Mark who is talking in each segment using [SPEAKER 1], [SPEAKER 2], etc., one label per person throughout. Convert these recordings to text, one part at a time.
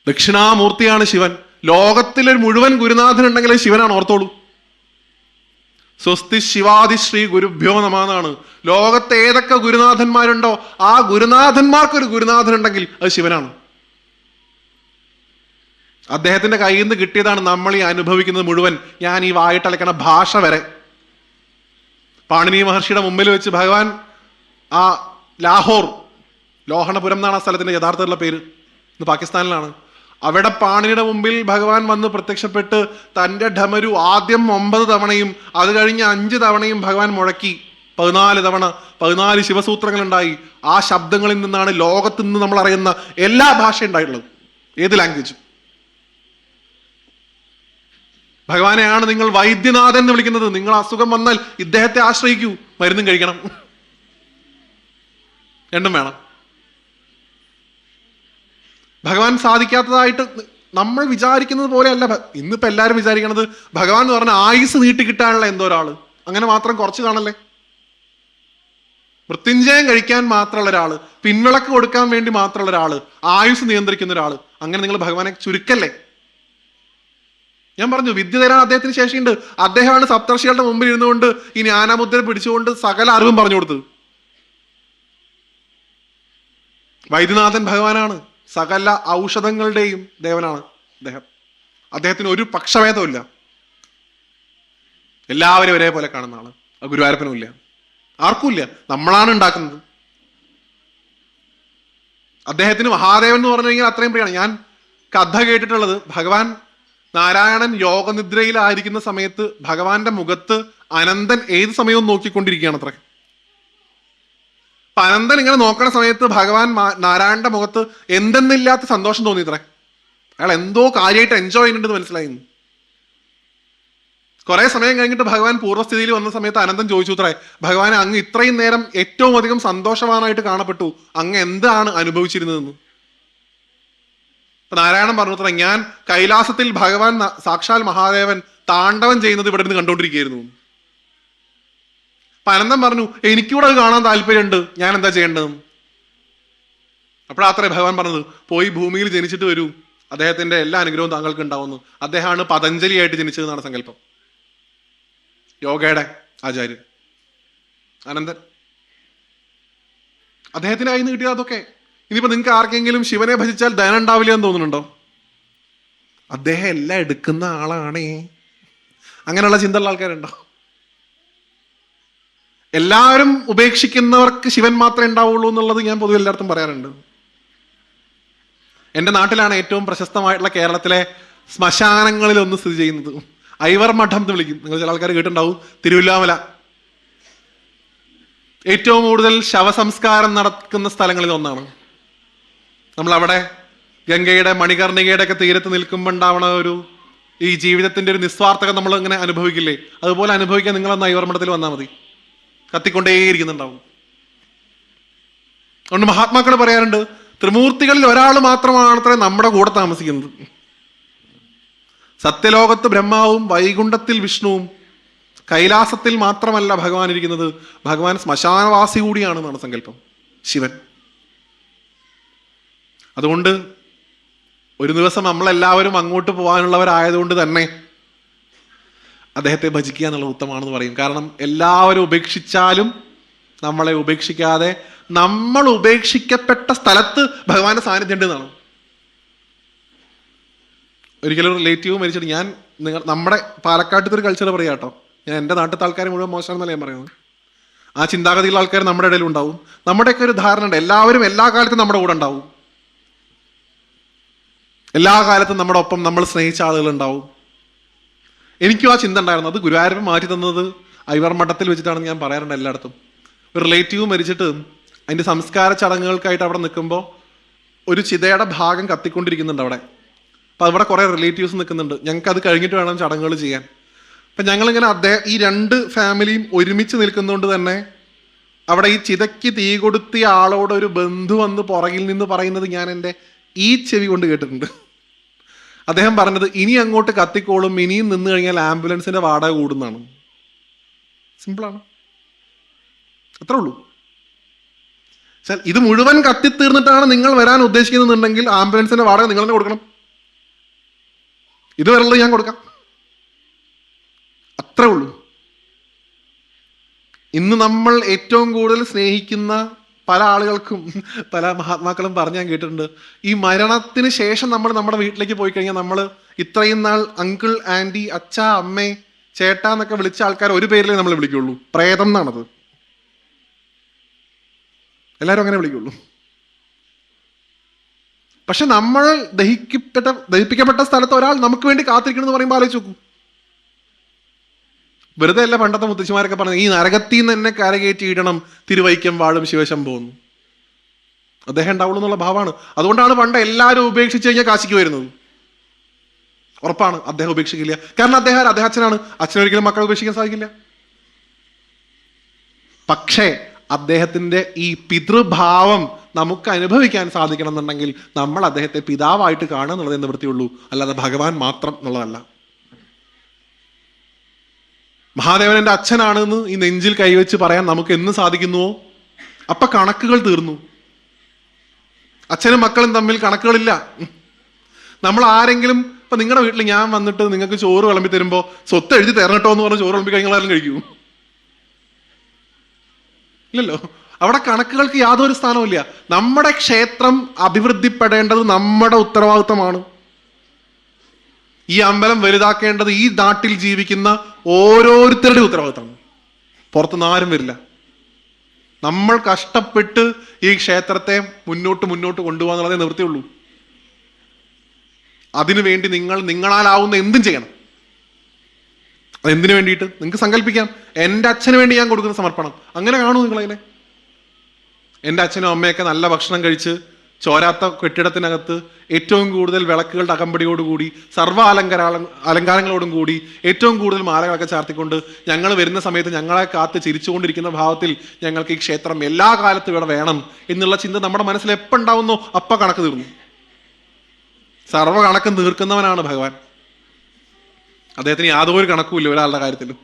[SPEAKER 1] ദക്ഷിണാമൂർത്തിയാണ് ശിവൻ. ലോകത്തിലൊരു മുഴുവൻ ഗുരുനാഥൻ ഉണ്ടെങ്കിൽ ശിവനാണ്, ഓർത്തോളൂ. സ്വസ്തി ശിവാദി ശ്രീ ഗുരുഭ്യോ നമാന്നാണ്. ലോകത്തെ ഏതൊക്കെ ഗുരുനാഥന്മാരുണ്ടോ ആ ഗുരുനാഥന്മാർക്കൊരു ഗുരുനാഥൻ ഉണ്ടെങ്കിൽ അത് ശിവനാണ്. അദ്ദേഹത്തിന്റെ കയ്യിൽ നിന്ന് കിട്ടിയതാണ് നമ്മൾ ഈ അനുഭവിക്കുന്നത് മുഴുവൻ. ഞാൻ ഈ വായിട്ടലക്കണ ഭാഷ വരെ. പാണിനി മഹർഷിയുടെ മുമ്പിൽ വെച്ച് ഭഗവാൻ ആ ലാഹോർ, ലോഹണപുരം എന്നാണ് ആ സ്ഥലത്തിന്റെ യഥാർത്ഥമുള്ള പേര്, ഇന്ന് പാകിസ്ഥാനിലാണ്. അവിടെ പാണിനിയുടെ മുമ്പിൽ ഭഗവാൻ വന്ന് പ്രത്യക്ഷപ്പെട്ട് തൻ്റെ ഡമരു ആദ്യം 9 തവണയും അത് കഴിഞ്ഞ് 5 തവണയും ഭഗവാൻ മുഴക്കി. 14 തവണ 14 ശിവസൂത്രങ്ങൾ ഉണ്ടായി. ആ ശബ്ദങ്ങളിൽ നിന്നാണ് ലോകത്ത് നിന്ന് നമ്മൾ അറിയുന്ന എല്ലാ ഭാഷയും ഉണ്ടായിട്ടുള്ളത്. ഏത് ലാംഗ്വേജ്? ഭഗവാനെയാണ് നിങ്ങൾ വൈദ്യനാഥൻ എന്ന് വിളിക്കുന്നത്. നിങ്ങൾ അസുഖം വന്നാൽ ഇദ്ദേഹത്തെ ആശ്രയിക്കൂ, മരുന്നും കഴിക്കണം, രണ്ടും വേണം. ഭഗവാൻ സാധിക്കാത്തതായിട്ട് നമ്മൾ വിചാരിക്കുന്നത് പോലെയല്ല. ഇന്നിപ്പോ എല്ലാവരും വിചാരിക്കണത് ഭഗവാൻ എന്ന് പറഞ്ഞാൽ ആയുസ് നീട്ടി കിട്ടാനുള്ള എന്തോ ഒരാള്, അങ്ങനെ മാത്രം കുറച്ച് കാണല്ലേ. മൃത്യുഞ്ജയം കഴിക്കാൻ മാത്രമുള്ള ഒരാള്, പിൻവിളക്ക് കൊടുക്കാൻ വേണ്ടി മാത്രമുള്ള ഒരാള്, ആയുസ് നിയന്ത്രിക്കുന്ന ഒരാള്, അങ്ങനെ നിങ്ങൾ ഭഗവാനെ ചുരുക്കല്ലേ. ഞാൻ പറഞ്ഞു, വിദ്യ തരാൻ അദ്ദേഹത്തിന് ശേഷിയുണ്ട്. അദ്ദേഹമാണ് സപ്തർഷികളുടെ മുമ്പിൽ ഇരുന്നുകൊണ്ട് ഈ ജ്ഞാനമുദ്ര പിടിച്ചുകൊണ്ട് സകല അറിവും പറഞ്ഞു കൊടുത്തത്. വൈദ്യനാഥൻ ഭഗവാനാണ്, സകല ഔഷധങ്ങളുടെയും ദേവനാണ് അദ്ദേഹം. അദ്ദേഹത്തിന് ഒരു പക്ഷഭേദമില്ല, എല്ലാവരും ഒരേപോലെ കാണുന്ന ആള്. ഗുരുവായൂരപ്പനും ഇല്ല, ആർക്കും ഇല്ല, നമ്മളാണ് ഉണ്ടാക്കുന്നത്. അദ്ദേഹത്തിന് മഹാദേവൻ എന്ന് പറഞ്ഞു കഴിഞ്ഞാൽ അത്രയും പ്രിയമാണ്. ഞാൻ കഥ കേട്ടിട്ടുള്ളത്, ഭഗവാൻ നാരായണൻ യോഗനിദ്രയിലായിരിക്കുന്ന സമയത്ത് ഭഗവാന്റെ മുഖത്ത് അനന്തൻ ഏത് സമയവും നോക്കിക്കൊണ്ടിരിക്കുകയാണ് അത്ര. അപ്പൊ അനന്തൻ ഇങ്ങനെ നോക്കണ സമയത്ത് ഭഗവാൻ നാരായണന്റെ മുഖത്ത് എന്തെന്നില്ലാത്ത സന്തോഷം തോന്നി ഇത്ര. അയാൾ എന്തോ കാര്യമായിട്ട് എൻജോയ് ചെയ്യുന്നുണ്ടെന്ന് മനസ്സിലായി. കുറെ സമയം കഴിഞ്ഞിട്ട് ഭഗവാൻ പൂർവ്വസ്ഥിതിയിൽ വന്ന സമയത്ത് അനന്തൻ ചോദിച്ചു അത്രേ, ഭഗവാനെ അങ്ങ് ഇത്രയും നേരം ഏറ്റവും അധികം സന്തോഷവാനായിട്ട് കാണപ്പെട്ടു, അങ്ങ് എന്താണ് അനുഭവിച്ചിരുന്നതെന്ന്. നാരായണൻ പറഞ്ഞു അത്ര, ഞാൻ കൈലാസത്തിൽ ഭഗവാൻ സാക്ഷാൽ മഹാദേവൻ താണ്ഡവം ചെയ്യുന്നത് ഇവിടെ നിന്ന് കണ്ടുകൊണ്ടിരിക്കുകയായിരുന്നു. അപ്പൊ അനന്തൻ പറഞ്ഞു, എനിക്കൂടെ അത് കാണാൻ താല്പര്യമുണ്ട്, ഞാൻ എന്താ ചെയ്യേണ്ടത്? അപ്പോഴാത്രേ ഭഗവാൻ പറഞ്ഞത്, പോയി ഭൂമിയിൽ ജനിച്ചിട്ട് വരൂ, അദ്ദേഹത്തിന്റെ എല്ലാ അനുഗ്രഹവും താങ്കൾക്ക് ഉണ്ടാവുന്നു. അദ്ദേഹമാണ് പതഞ്ജലിയായിട്ട് ജനിച്ചതെന്നാണ് സങ്കല്പം, യോഗയുടെ ആചാര്യൻ അനന്തൻ. അദ്ദേഹത്തിനായി കിട്ടിയത് അതൊക്കെ. ഇനിയിപ്പോ നിങ്ങൾക്ക് ആർക്കെങ്കിലും ശിവനെ ഭജിച്ചാൽ ധനം ഉണ്ടാവില്ല എന്ന് തോന്നുന്നുണ്ടോ? അദ്ദേഹം എല്ലാം എടുക്കുന്ന ആളാണേ. അങ്ങനെയുള്ള ചിന്തയുള്ള ആൾക്കാരുണ്ടോ? എല്ലാവരും ഉപേക്ഷിക്കുന്നവർക്ക് ശിവൻ മാത്രമേ ഉണ്ടാവുള്ളൂ എന്നുള്ളത് ഞാൻ പൊതുവെ എല്ലായിടത്തും പറയാറുണ്ട്. എൻ്റെ നാട്ടിലാണ് ഏറ്റവും പ്രശസ്തമായിട്ടുള്ള കേരളത്തിലെ ശ്മശാനങ്ങളിൽ ഒന്ന് സ്ഥിതി ചെയ്യുന്നത്. ഐവർ മഠം എന്ന് വിളിക്കും, നിങ്ങൾ ചില ആൾക്കാർ കേട്ടിട്ടുണ്ടാവും. തിരുവല്ലാമല ഏറ്റവും കൂടുതൽ ശവസംസ്കാരം നടക്കുന്ന സ്ഥലങ്ങളിൽ ഒന്നാണ്. നമ്മളവിടെ ഗംഗയുടെ മണികർണികയുടെ ഒക്കെ തീരത്ത് നിൽക്കുമ്പോൾ ഉണ്ടാവണ ഈ ജീവിതത്തിന്റെ ഒരു നിസ്വാർത്ഥത നമ്മൾ ഇങ്ങനെ അനുഭവിക്കില്ലേ, അതുപോലെ അനുഭവിക്കാൻ നിങ്ങളൊന്ന് ഐവർ മഠത്തിൽ വന്നാൽ മതി. കത്തിക്കൊണ്ടേയിരിക്കുന്നുണ്ടാവും. അതുകൊണ്ട് മഹാത്മാക്കൾ പറയാറുണ്ട്, ത്രിമൂർത്തികളിൽ ഒരാൾ മാത്രമാണത്രേ നമ്മുടെ കൂടെ താമസിക്കുന്നത്. സത്യലോകത്ത് ബ്രഹ്മാവും വൈകുണ്ഠത്തിൽ വിഷ്ണുവും, കൈലാസത്തിൽ മാത്രമല്ല ഭഗവാൻ ഇരിക്കുന്നത്, ഭഗവാൻ ശ്മശാനവാസി കൂടിയാണെന്നാണ് സങ്കല്പം ശിവൻ. അതുകൊണ്ട് ഒരു ദിവസം നമ്മളെല്ലാവരും അങ്ങോട്ട് പോകാനുള്ളവരായതുകൊണ്ട് തന്നെ അദ്ദേഹത്തെ ഭജിക്കുക എന്നുള്ളത് ഉത്തമമാണെന്ന് പറയും. കാരണം എല്ലാവരും ഉപേക്ഷിച്ചാലും നമ്മളെ ഉപേക്ഷിക്കാതെ നമ്മൾ ഉപേക്ഷിക്കപ്പെട്ട സ്ഥലത്ത് ഭഗവാന്റെ സാന്നിധ്യം ഉണ്ടെന്നാണ്. ഒരിക്കലും റിലേറ്റീവ് മരിച്ചിട്ട് നമ്മുടെ പാലക്കാട്ടത്തെ ഒരു കൾച്ചർ പറയാം കേട്ടോ, ഞാൻ എൻ്റെ നാട്ടിലത്തെ ആൾക്കാരെ മുഴുവൻ മോശമാണെന്നല്ല ഞാൻ പറയുന്നത്. ആ ചിന്താഗതിയുള്ള ആൾക്കാർ നമ്മുടെ ഇടയിൽ ഉണ്ടാവും. നമ്മുടെയൊക്കെ ഒരു ധാരണ ഉണ്ട്, എല്ലാവരും എല്ലാ കാലത്തും നമ്മുടെ കൂടെ ഉണ്ടാവും, എല്ലാ കാലത്തും നമ്മുടെ ഒപ്പം നമ്മൾ സ്നേഹിച്ച ആളുകൾ ഉണ്ടാവും. എനിക്കും ആ ചിന്ത ഉണ്ടായിരുന്നു. അത് ഗുരുവായൂരപ്പൻ മാറ്റി തന്നത് ഐവർ മഠത്തിൽ വെച്ചിട്ടാണെന്ന് ഞാൻ പറയാറുണ്ട് എല്ലായിടത്തും. ഒരു റിലേറ്റീവ് മരിച്ചിട്ട് അതിൻ്റെ സംസ്കാര ചടങ്ങുകൾക്കായിട്ട് അവിടെ നിൽക്കുമ്പോൾ ഒരു ചിതയുടെ ഭാഗം കത്തിക്കൊണ്ടിരിക്കുന്നുണ്ട് അവിടെ. അപ്പം അവിടെ കുറേ റിലേറ്റീവ്സ് നിൽക്കുന്നുണ്ട്. ഞങ്ങൾക്ക് അത് കഴിഞ്ഞിട്ട് വേണം ചടങ്ങുകൾ ചെയ്യാൻ. അപ്പം ഞങ്ങളിങ്ങനെ ഈ 2 ഫാമിലിയും ഒരുമിച്ച് നിൽക്കുന്നതുകൊണ്ട് തന്നെ അവിടെ ഈ ചിതയ്ക്ക് തീ കൊടുത്തിയ ആളോട് ഒരു ബന്ധു വന്ന് പുറകിൽ നിന്ന് പറയുന്നത് ഞാൻ എൻ്റെ ഈ ചെവി കൊണ്ട് കേട്ടിട്ടുണ്ട്. അദ്ദേഹം പറഞ്ഞത്, ഇനി അങ്ങോട്ട് കത്തിക്കോളും, ഇനിയും നിന്ന് കഴിഞ്ഞാൽ ആംബുലൻസിന്റെ വാടക കൂടുന്നതാണ്. സിമ്പിളാണ്, അത്രേ ഉള്ളൂ. ഇത് മുഴുവൻ കത്തിത്തീർന്നിട്ടാണ് നിങ്ങൾ വരാൻ ഉദ്ദേശിക്കുന്നുണ്ടെങ്കിൽ ആംബുലൻസിന്റെ വാടക നിങ്ങൾ തന്നെ കൊടുക്കണം. ഇതുവരെയുള്ളത് ഞാൻ കൊടുക്കാം, അത്രേ ഉള്ളൂ. ഇന്ന് നമ്മൾ ഏറ്റവും കൂടുതൽ സ്നേഹിക്കുന്ന പല ആളുകൾക്കും, പല മഹാത്മാക്കളും പറഞ്ഞ് ഞാൻ കേട്ടിട്ടുണ്ട്, ഈ മരണത്തിന് ശേഷം നമ്മൾ നമ്മുടെ വീട്ടിലേക്ക് പോയി കഴിഞ്ഞാൽ നമ്മൾ ഇത്രയും നാൾ അങ്കിൾ, ആൻറ്റി, അച്ഛ, അമ്മേ, ചേട്ടാ എന്നൊക്കെ വിളിച്ച ആൾക്കാർ ഒരു പേരിലേ നമ്മൾ വിളിക്കുള്ളൂ, പ്രേതം എന്നാണത്. എല്ലാവരും അങ്ങനെ വിളിക്കുള്ളൂ. പക്ഷെ നമ്മൾ ദഹിപ്പിക്കപ്പെട്ട സ്ഥലത്ത് ഒരാൾ നമുക്ക് വേണ്ടി കാത്തിരിക്കണമെന്ന് പറയുമ്പോൾ ആലോചിച്ച് നോക്കൂ. വെറുതെ അല്ല പണ്ടത്തെ മുത്തശ്ശിമാരൊക്കെ പറഞ്ഞത്, ഈ നരകത്തിൽ നിന്ന് എന്നെ കരകയറ്റി ഇടണം തിരുവൈക്കം വാഴും ശിവശംഭോന്ന്. അദ്ദേഹം ഉണ്ടാവുള്ളൂ എന്നുള്ള ഭാവമാണ്. അതുകൊണ്ടാണ് പണ്ട് എല്ലാവരും ഉപേക്ഷിച്ച് കഴിഞ്ഞാൽ കാശിക്ക് വരുന്നത്. ഉറപ്പാണ് അദ്ദേഹം ഉപേക്ഷിക്കില്ല. കാരണം അദ്ദേഹം അച്ഛനാണ്. അച്ഛനൊരിക്കലും മക്കളെ ഉപേക്ഷിക്കാൻ സാധിക്കില്ല. പക്ഷേ അദ്ദേഹത്തിന്റെ ഈ പിതൃഭാവം നമുക്ക് അനുഭവിക്കാൻ സാധിക്കണം എന്നുണ്ടെങ്കിൽ നമ്മൾ അദ്ദേഹത്തെ പിതാവായിട്ട് കാണുക എന്നുള്ളതേ നിവൃത്തിയുള്ളൂ, അല്ലാതെ ഭഗവാൻ മാത്രം എന്നുള്ളതല്ല. മഹാദേവൻ എൻ്റെ അച്ഛനാണെന്ന് ഈ നെഞ്ചിൽ കൈവച്ച് പറയാൻ നമുക്ക് എന്ന് സാധിക്കുന്നുവോ അപ്പൊ കണക്കുകൾ തീർന്നു. അച്ഛനും മക്കളും തമ്മിൽ കണക്കുകളില്ല. നമ്മൾ ആരെങ്കിലും ഇപ്പൊ നിങ്ങളുടെ വീട്ടിൽ ഞാൻ വന്നിട്ട് നിങ്ങൾക്ക് ചോറ് വിളമ്പി തരുമ്പോ സ്വത്ത് എഴുതി തരണട്ടോ എന്ന് പറഞ്ഞ് ചോറ് വിളമ്പി കഴിഞ്ഞാൽ കഴിക്കൂ? ഇല്ലല്ലോ. അവിടെ കണക്കുകൾക്ക് യാതൊരു സ്ഥാനവുമില്ല. നമ്മുടെ ക്ഷേത്രം അഭിവൃദ്ധിപ്പെടേണ്ടത് നമ്മുടെ ഉത്തരവാദിത്തമാണ്. ഈ അമ്പലം വലുതാക്കേണ്ടത് ഈ നാട്ടിൽ ജീവിക്കുന്ന ഓരോരുത്തരുടെ ഉത്തരവാദിത്തമാണ്. പുറത്തുനിന്ന് ആരും വരില്ല. നമ്മൾ കഷ്ടപ്പെട്ട് ഈ ക്ഷേത്രത്തെ മുന്നോട്ട് കൊണ്ടുപോകാന്നുള്ളതേ നിവൃത്തിയുള്ളൂ. അതിനുവേണ്ടി നിങ്ങളാലാവുന്ന എന്തും ചെയ്യണം. അതെന്തിനു വേണ്ടിയിട്ട് നിങ്ങൾക്ക് സങ്കല്പിക്കാം. എൻ്റെ അച്ഛന് വേണ്ടി ഞാൻ കൊടുക്കുന്ന സമർപ്പണം. അങ്ങനെ കാണൂ നിങ്ങളതിനെ. എൻ്റെ അച്ഛനും അമ്മയൊക്കെ നല്ല ഭക്ഷണം കഴിച്ച് ചോരാത്ത കെട്ടിടത്തിനകത്ത് ഏറ്റവും കൂടുതൽ വിളക്കുകളുടെ അകമ്പടിയോടുകൂടി സർവ്വ അലങ്കാരങ്ങളോടും കൂടി ഏറ്റവും കൂടുതൽ മാലകളൊക്കെ ചാർത്തിക്കൊണ്ട് ഞങ്ങൾ വരുന്ന സമയത്ത് ഞങ്ങളെ കാത്ത് ചിരിച്ചുകൊണ്ടിരിക്കുന്ന ഭാവത്തിൽ ഞങ്ങൾക്ക് ഈ ക്ഷേത്രം എല്ലാ കാലത്തും ഇവിടെ വേണം എന്നുള്ള ചിന്ത നമ്മുടെ മനസ്സിൽ എപ്പോൾ ഉണ്ടാവുന്നോ അപ്പം കണക്ക് തീർന്നു. സർവ്വ കണക്കും തീർക്കുന്നവനാണ് ഭഗവാൻ. അദ്ദേഹത്തിന് യാതൊരു കണക്കുമില്ല ഒരാളുടെ കാര്യത്തിലും.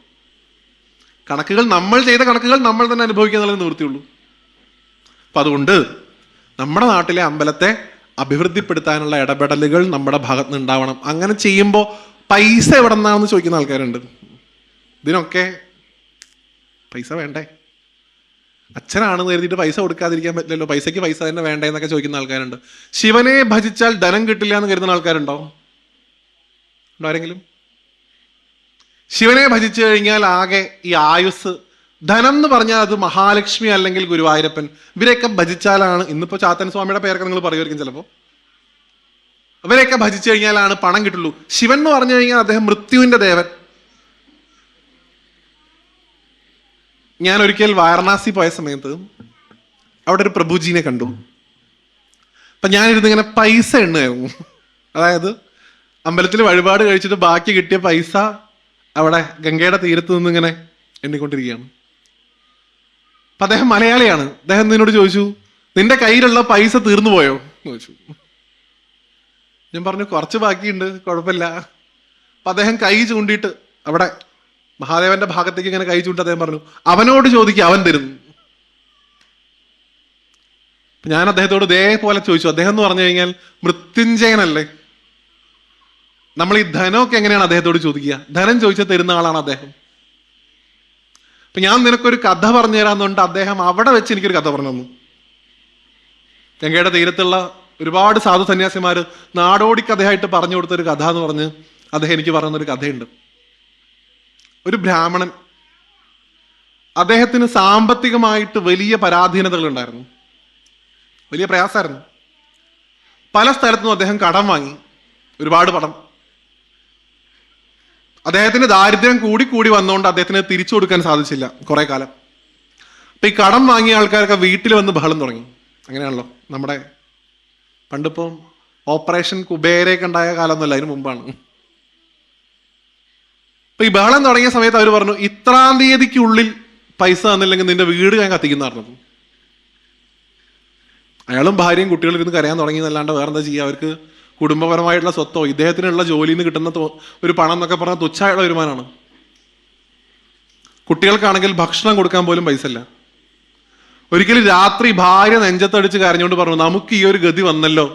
[SPEAKER 1] കണക്കുകൾ നമ്മൾ ചെയ്ത കണക്കുകൾ നമ്മൾ തന്നെ അനുഭവിക്കുക എന്നുള്ളത് നിവൃത്തിയുള്ളൂ. അപ്പം അതുകൊണ്ട് നമ്മുടെ നാട്ടിലെ അമ്പലത്തെ അഭിവൃദ്ധിപ്പെടുത്താനുള്ള ഇടപെടലുകൾ നമ്മുടെ ഭാഗത്ത് നിന്ന് ഉണ്ടാവണം. അങ്ങനെ ചെയ്യുമ്പോൾ പൈസ എവിടെ നിന്നാണെന്ന് ചോദിക്കുന്ന ആൾക്കാരുണ്ട്. ഇതിനൊക്കെ പൈസ വേണ്ടേ? അച്ഛനാണെന്ന് കരുതിയിട്ട് പൈസ കൊടുക്കാതിരിക്കാൻ പറ്റില്ലല്ലോ, പൈസയ്ക്ക് പൈസ തന്നെ വേണ്ടേ എന്നൊക്കെ ചോദിക്കുന്ന ആൾക്കാരുണ്ട്. ശിവനെ ഭജിച്ചാൽ ധനം കിട്ടില്ല എന്ന് കരുതുന്ന ആൾക്കാരുണ്ടോ? ഉണ്ടോ ആരെങ്കിലും? ശിവനെ ഭജിച്ചു കഴിഞ്ഞാൽ ആകെ ഈ ആയുസ്, ധനം എന്ന് പറഞ്ഞാൽ അത് മഹാലക്ഷ്മി അല്ലെങ്കിൽ ഗുരുവായൂരപ്പൻ, ഇവരെയൊക്കെ ഭജിച്ചാലാണ്, ഇന്നിപ്പോ ചാത്തൻ സ്വാമിയുടെ പേരൊക്കെ നിങ്ങൾ പറയുമായിരിക്കും ചിലപ്പോ, അവരെയൊക്കെ ഭജിച്ചു കഴിഞ്ഞാലാണ് പണം കിട്ടുള്ളൂ. ശിവൻ എന്ന് പറഞ്ഞു കഴിഞ്ഞാൽ അദ്ദേഹം മൃത്യുവിന്റെ ദേവൻ. ഞാൻ ഒരിക്കൽ വാരണാസി പോയ സമയത്ത് അവിടെ ഒരു പ്രഭുജീനെ കണ്ടു. അപ്പൊ ഞാനിരുന്ന് ഇങ്ങനെ പൈസ എണ്ണുമായിരുന്നു. അതായത് അമ്പലത്തിൽ വഴിപാട് കഴിച്ചിട്ട് ബാക്കി കിട്ടിയ പൈസ അവിടെ ഗംഗയുടെ തീരത്ത് നിന്ന് ഇങ്ങനെ എണ്ണിക്കൊണ്ടിരിക്കുകയാണ്. അപ്പൊ അദ്ദേഹം മലയാളിയാണ്. അദ്ദേഹം നിന്നോട് ചോദിച്ചു, നിന്റെ കയ്യിലുള്ള പൈസ തീർന്നു പോയോ എന്ന് ചോദിച്ചു. ഞാൻ പറഞ്ഞു കുറച്ച് ബാക്കിയുണ്ട്, കുഴപ്പമില്ല. അപ്പൊ അദ്ദേഹം കൈ ചൂണ്ടിയിട്ട് അവിടെ മഹാദേവന്റെ ഭാഗത്തേക്ക് ഇങ്ങനെ കൈ ചൂണ്ടി അദ്ദേഹം പറഞ്ഞു, അവനോട് ചോദിക്കുക, അവൻ തരുന്നു. ഞാൻ അദ്ദേഹത്തോട് ഇതേപോലെ ചോദിച്ചു. അദ്ദേഹം എന്ന് പറഞ്ഞു കഴിഞ്ഞാൽ മൃത്യുഞ്ജയനല്ലേ. നമ്മൾ ഈ ധനമൊക്കെ എങ്ങനെയാണ് അദ്ദേഹത്തോട് ചോദിക്കുക? ധനം ചോദിച്ചാൽ തരുന്ന ആളാണ് അദ്ദേഹം. അപ്പൊ ഞാൻ നിനക്കൊരു കഥ പറഞ്ഞു തരാന്നുണ്ട്. അദ്ദേഹം അവിടെ വെച്ച് എനിക്കൊരു കഥ പറഞ്ഞു തന്നു. ഗംഗയുടെ തീരത്തുള്ള ഒരുപാട് സാധു സന്യാസിമാര് നാടോടി കഥയായിട്ട് പറഞ്ഞു കൊടുത്തൊരു കഥ എന്ന് പറഞ്ഞ് അദ്ദേഹം എനിക്ക് പറഞ്ഞൊരു കഥയുണ്ട്. ഒരു ബ്രാഹ്മണൻ, അദ്ദേഹത്തിന് സാമ്പത്തികമായിട്ട് വലിയ പരാധീനതകൾ ഉണ്ടായിരുന്നു, വലിയ പ്രയാസമായിരുന്നു. പല സ്ഥലത്തുനിന്നും അദ്ദേഹം കടം വാങ്ങി, ഒരുപാട് പണം. അദ്ദേഹത്തിന് ദാരിദ്ര്യം കൂടി വന്നുകൊണ്ട് അദ്ദേഹത്തിന് തിരിച്ചു കൊടുക്കാൻ സാധിച്ചില്ല കുറെ കാലം. അപ്പൊ ഈ കടം വാങ്ങിയ ആൾക്കാരൊക്കെ വീട്ടിൽ വന്ന് ബഹളം തുടങ്ങി. അങ്ങനെയാണല്ലോ നമ്മുടെ പണ്ടിപ്പം ഓപ്പറേഷൻ കുബേരയൊക്കെ ഉണ്ടായ കാലമൊന്നുമല്ല, അതിന് മുമ്പാണ്. അപ്പൊ ഈ ബഹളം തുടങ്ങിയ സമയത്ത് അവർ പറഞ്ഞു, ഇത്രാം തീയതിക്കുള്ളിൽ പൈസ തന്നില്ലെങ്കിൽ നിന്റെ വീട് ഞാൻ കത്തിക്കുന്ന പറഞ്ഞത്. അയാളും ഭാര്യയും കുട്ടികളും ഇരുന്ന് കരയാൻ തുടങ്ങി എന്നല്ലാണ്ട് വേറെന്താ ചെയ്യുക? അവർക്ക് കുടുംബപരമായിട്ടുള്ള സ്വത്തോ ഇദ്ദേഹത്തിനുള്ള ജോലിയിൽ നിന്ന് കിട്ടുന്ന ഒരു പണം എന്നൊക്കെ പറഞ്ഞാൽ തുച്ഛമായുള്ള വരുമാനമാണ്. കുട്ടികൾക്കാണെങ്കിൽ ഭക്ഷണം കൊടുക്കാൻ പോലും പൈസ ഇല്ല. ഒരിക്കലും രാത്രി ഭാര്യ നെഞ്ചത്തടിച്ച് കരഞ്ഞുകൊണ്ട് പറഞ്ഞു, നമുക്ക് ഈ ഒരു ഗതി വന്നല്ലോ,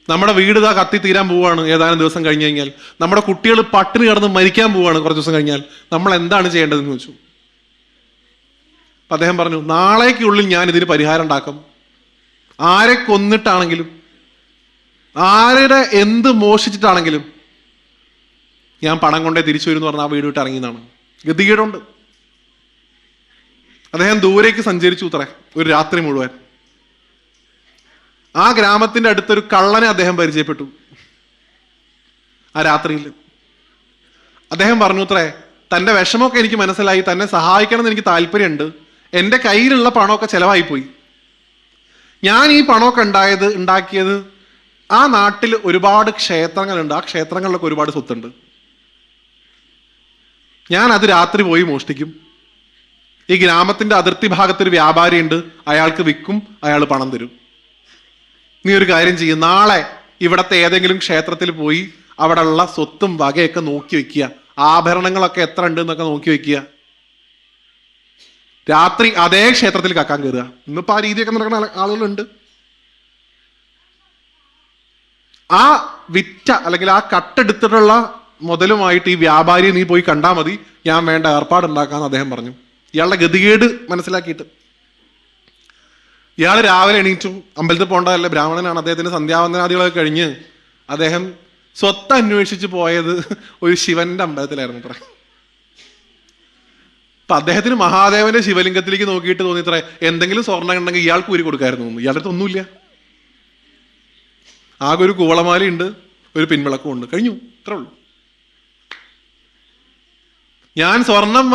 [SPEAKER 1] നമ്മുടെ വീട് ഇതാ കത്തി തീരാൻ പോവുകയാണ് ഏതാനും ദിവസം കഴിഞ്ഞ് കഴിഞ്ഞാൽ. നമ്മുടെ കുട്ടികൾ പട്ടിണി കിടന്ന് മരിക്കാൻ പോവുകയാണ് കുറച്ച് ദിവസം കഴിഞ്ഞാൽ. നമ്മൾ എന്താണ് ചെയ്യേണ്ടതെന്ന് ചോദിച്ചു. അപ്പം അദ്ദേഹം പറഞ്ഞു, നാളേക്കുള്ളിൽ ഞാൻ ഇതിന് പരിഹാരം ഉണ്ടാക്കും. ആരെ കൊന്നിട്ടാണെങ്കിലും ആരുടെ എന്ത് മോഷിച്ചിട്ടാണെങ്കിലും ഞാൻ പണം കൊണ്ടേ തിരിച്ചു വരും എന്ന് പറഞ്ഞാൽ ആ വീട് വിട്ട് ഇറങ്ങിയതാണ്. ഗതികേടുണ്ട്. അദ്ദേഹം ദൂരേക്ക് സഞ്ചരിച്ചു അത്രേ ഒരു രാത്രി മുഴുവൻ. ആ ഗ്രാമത്തിന്റെ അടുത്തൊരു കള്ളനെ അദ്ദേഹം പരിചയപ്പെട്ടു. ആ രാത്രിയിൽ അദ്ദേഹം പറഞ്ഞു അത്രേ, തൻ്റെ വിഷമമൊക്കെ എനിക്ക് മനസ്സിലായി, തന്നെ സഹായിക്കണം എന്ന് എനിക്ക് താല്പര്യമുണ്ട്, എൻ്റെ കയ്യിലുള്ള പണമൊക്കെ ചെലവായിപ്പോയി. ഞാൻ ഈ പണമൊക്കെ ഉണ്ടാക്കിയത് ആ നാട്ടിൽ ഒരുപാട് ക്ഷേത്രങ്ങളുണ്ട്, ആ ക്ഷേത്രങ്ങളിലൊക്കെ ഒരുപാട് സ്വത്തുണ്ട്. ഞാൻ അത് രാത്രി പോയി മോഷ്ടിക്കും. ഈ ഗ്രാമത്തിന്റെ അതിർത്തി ഭാഗത്തൊരു വ്യാപാരി ഉണ്ട്, അയാൾക്ക് വിൽക്കും, അയാൾ പണം തരും. നീ ഒരു കാര്യം ചെയ്യും, നാളെ ഇവിടത്തെ ഏതെങ്കിലും ക്ഷേത്രത്തിൽ പോയി അവിടെ ഉള്ള സ്വത്തും വകയൊക്കെ നോക്കി വെക്കുക, ആഭരണങ്ങളൊക്കെ എത്ര ഉണ്ട് എന്നൊക്കെ നോക്കി വെക്കുക. രാത്രി അതേ ക്ഷേത്രത്തിൽ കക്കാൻ കയറുക. ഇന്നിപ്പോ ആ രീതിയൊക്കെ നടക്കുന്ന ആളുകളുണ്ട്. ആ വിറ്റ അല്ലെങ്കിൽ ആ കട്ടെടുത്തിട്ടുള്ള മുതലുമായിട്ട് ഈ വ്യാപാരിയെ നീ പോയി കണ്ടാൽ മതി, ഞാൻ വേണ്ട ഏർപ്പാടുണ്ടാക്കാന്ന് അദ്ദേഹം പറഞ്ഞു. ഇയാളുടെ ഗതികേട് മനസ്സിലാക്കിയിട്ട് ഇയാൾ രാവിലെ എണീറ്റു. അമ്പലത്തിൽ പോകേണ്ടതല്ല, ബ്രാഹ്മണനാണ്. അദ്ദേഹത്തിന്റെ സന്ധ്യാവന്ദനാദികളൊക്കെ കഴിഞ്ഞ് അദ്ദേഹം സ്വത്ത് അന്വേഷിച്ച് പോയത് ഒരു ശിവന്റെ അമ്പലത്തിലായിരുന്നു അത്ര. അപ്പൊ അദ്ദേഹത്തിന് മഹാദേവന്റെ ശിവലിംഗത്തിലേക്ക് നോക്കിയിട്ട് തോന്നിത്ര എന്തെങ്കിലും സ്വർണ്ണം ഉണ്ടെങ്കിൽ ഇയാൾക്ക് ഊരി കൊടുക്കായിരുന്നു. ഇയാളുടെ അടുത്ത് ഒന്നുമില്ല, ആകെ ഒരു കൂവളമാലയുണ്ട്, ഒരു പിൻവിളക്കും ഉണ്ട്, കഴിഞ്ഞു, ഇത്രേ ഉള്ളൂ. ഞാൻ സ്വർണം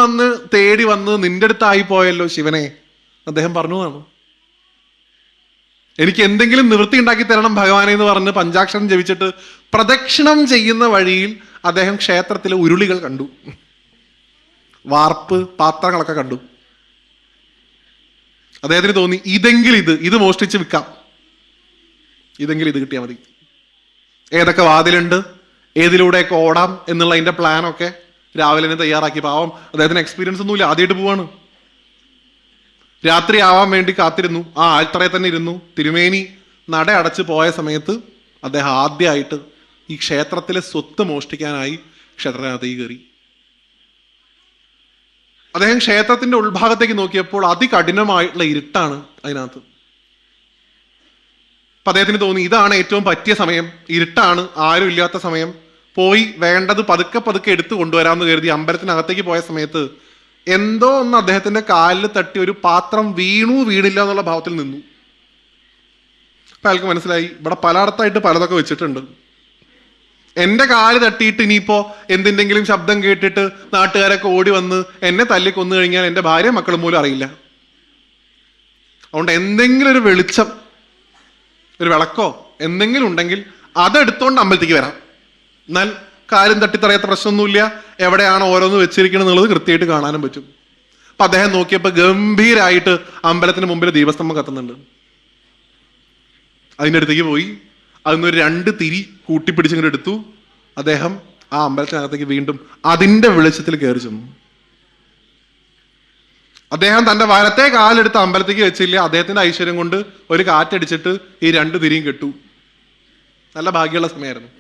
[SPEAKER 1] തേടി വന്ന് നിന്റെ അടുത്തായി പോയല്ലോ ശിവനെ, അദ്ദേഹം പറഞ്ഞതാണ്. എനിക്ക് എന്തെങ്കിലും നിവൃത്തി ഉണ്ടാക്കി തരണം ഭഗവാനെ എന്ന് പറഞ്ഞ് പഞ്ചാക്ഷരം ജപിച്ചിട്ട് പ്രദക്ഷിണം ചെയ്യുന്ന വഴിയിൽ അദ്ദേഹം ക്ഷേത്രത്തിലെ ഉരുളികൾ കണ്ടു, വാർപ്പ് പാത്രങ്ങളൊക്കെ കണ്ടു. അദ്ദേഹത്തിന് തോന്നി, ഇതെങ്കിലും ഇത് മോഷ്ടിച്ച് വിൽക്കാം, ഇതെങ്കിലും ഇത് കിട്ടിയാൽ മതി. ഏതൊക്കെ വാതിലുണ്ട്, ഏതിലൂടെയൊക്കെ ഓടാം എന്നുള്ള അതിന്റെ പ്ലാനൊക്കെ രാവിലെ തന്നെ തയ്യാറാക്കി. പാവം അദ്ദേഹത്തിന് എക്സ്പീരിയൻസ് ഒന്നുമില്ല, ആദ്യമായിട്ട് പോവാണ്. രാത്രി ആവാൻ വേണ്ടി കാത്തിരുന്നു. ആ ആൽത്തറയിൽ തന്നെ ഇരുന്നു. തിരുമേനി നട അടച്ച് പോയ സമയത്ത് അദ്ദേഹം ആദ്യമായിട്ട് ഈ ക്ഷേത്രത്തിലെ സ്വത്ത് മോഷ്ടിക്കാനായി ക്ഷേത്രത്തിനകത്തേക്ക് കയറി. അദ്ദേഹം ക്ഷേത്രത്തിന്റെ ഉൾഭാഗത്തേക്ക് നോക്കിയപ്പോൾ അതികഠിനമായിട്ടുള്ള ഇരുട്ടാണ് അതിനകത്ത്. അപ്പൊ അദ്ദേഹത്തിന് തോന്നി, ഇതാണ് ഏറ്റവും പറ്റിയ സമയം, ഇരുട്ടാണ്, ആരും ഇല്ലാത്ത സമയം, പോയി വേണ്ടത് പതുക്കെ പതുക്കെ എടുത്തു കൊണ്ടുവരാമെന്ന് കരുതി അമ്പലത്തിനകത്തേക്ക് പോയ സമയത്ത് എന്തോ ഒന്ന് അദ്ദേഹത്തിന്റെ കാലിൽ തട്ടി ഒരു പാത്രം വീണില്ല എന്നുള്ള ഭാവത്തിൽ നിന്നു. അപ്പൊ അയാൾക്ക് മനസ്സിലായി, ഇവിടെ പലയിടത്തായിട്ട് പലതൊക്കെ വെച്ചിട്ടുണ്ട്, എന്റെ കാല് തട്ടിയിട്ട് ഇനിയിപ്പോ എന്തിൻ്റെങ്കിലും ശബ്ദം കേട്ടിട്ട് നാട്ടുകാരൊക്കെ ഓടി വന്ന് എന്നെ തല്ലി കൊന്നു കഴിഞ്ഞാൽ എൻ്റെ ഭാര്യ മക്കളും പോലും അറിയില്ല. അതുകൊണ്ട് എന്തെങ്കിലും ഒരു വെളിച്ചം, ഒരു വിളക്കോ എന്തെങ്കിലും ഉണ്ടെങ്കിൽ അതെടുത്തോണ്ട് അമ്പലത്തേക്ക് വരാം, എന്നാൽ കാര്യം തട്ടിത്തറയാത്ത പ്രശ്നമൊന്നുമില്ല, എവിടെയാണ് ഓരോന്ന് വെച്ചിരിക്കണം എന്നുള്ളത് കൃത്യമായിട്ട് കാണാനും പറ്റും. അപ്പൊ അദ്ദേഹം നോക്കിയപ്പോൾ ഗംഭീരായിട്ട് അമ്പലത്തിന് മുമ്പിൽ ദീപസ്തംഭം കത്തുന്നുണ്ട്. അതിൻ്റെ അടുത്തേക്ക് പോയി അതിനൊരു 2 തിരി കൂട്ടിപ്പിടിച്ചിങ്ങോട്ട് എടുത്തു. അദ്ദേഹം ആ അമ്പലത്തിനകത്തേക്ക് വീണ്ടും അതിന്റെ വെളിച്ചത്തിൽ കയറി ചെന്നു. അദ്ദേഹം തന്റെ വലത്തെ കാലെടുത്ത് അമ്പലത്തേക്ക് വെച്ചില്ല. അദ്ദേഹത്തിന്റെ ഐശ്വര്യം കൊണ്ട് ഒരു കാറ്റടിച്ചിട്ട് ഈ 2 തിരിയും കെട്ടു. നല്ല ഭാഗ്യമുള്ള സമയമായിരുന്നു.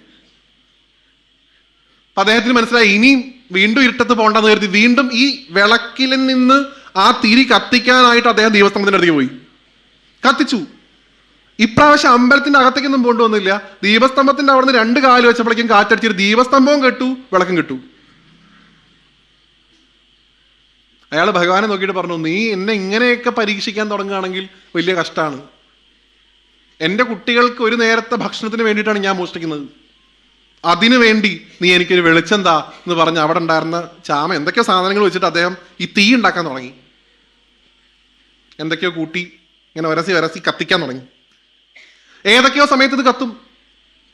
[SPEAKER 1] അപ്പൊ അദ്ദേഹത്തിന് മനസ്സിലായി, ഇനിയും വീണ്ടും ഇരുട്ടത്ത് പോകണ്ടെന്ന് കരുതി വീണ്ടും ഈ വിളക്കിൽ നിന്ന് ആ തിരി കത്തിക്കാനായിട്ട് അദ്ദേഹം ദീപസ്തംഭത്തിന്റെ അടുത്തേക്ക് പോയി, കത്തിച്ചു. ഇപ്രാവശ്യം അമ്പലത്തിന്റെ അകത്തേക്കൊന്നും കൊണ്ടുവന്നില്ല. ദീപസ്തംഭത്തിന്റെ അവിടെ നിന്ന് 2 കാല് വെച്ചപ്പോഴേക്കും കാറ്റടിച്ചിട്ട് ദീപസ്തംഭവും കെട്ടു, വിളക്കും കെട്ടു. അയാൾ ഭഗവാനെ നോക്കിയിട്ട് പറഞ്ഞു, നീ എന്നെ ഇങ്ങനെയൊക്കെ പരീക്ഷിക്കാൻ തുടങ്ങുകയാണെങ്കിൽ വലിയ കഷ്ടമാണ്. എൻ്റെ കുട്ടികൾക്ക് ഒരു നേരത്തെ ഭക്ഷണത്തിന് വേണ്ടിയിട്ടാണ് ഞാൻ മോഷ്ടിക്കുന്നത്, അതിനു വേണ്ടി നീ എനിക്കൊരു വെളിച്ചം താ എന്ന് പറഞ്ഞ് അവിടെ ഉണ്ടായിരുന്ന ചാമ എന്തൊക്കെയോ സാധനങ്ങൾ വെച്ചിട്ട് അദ്ദേഹം ഈ തീ ഉണ്ടാക്കാൻ തുടങ്ങി. എന്തൊക്കെയോ കൂട്ടി ഇങ്ങനെ ഒരസി കത്തിക്കാൻ തുടങ്ങി. ഏതൊക്കെയോ സമയത്ത് ഇത് കത്തും,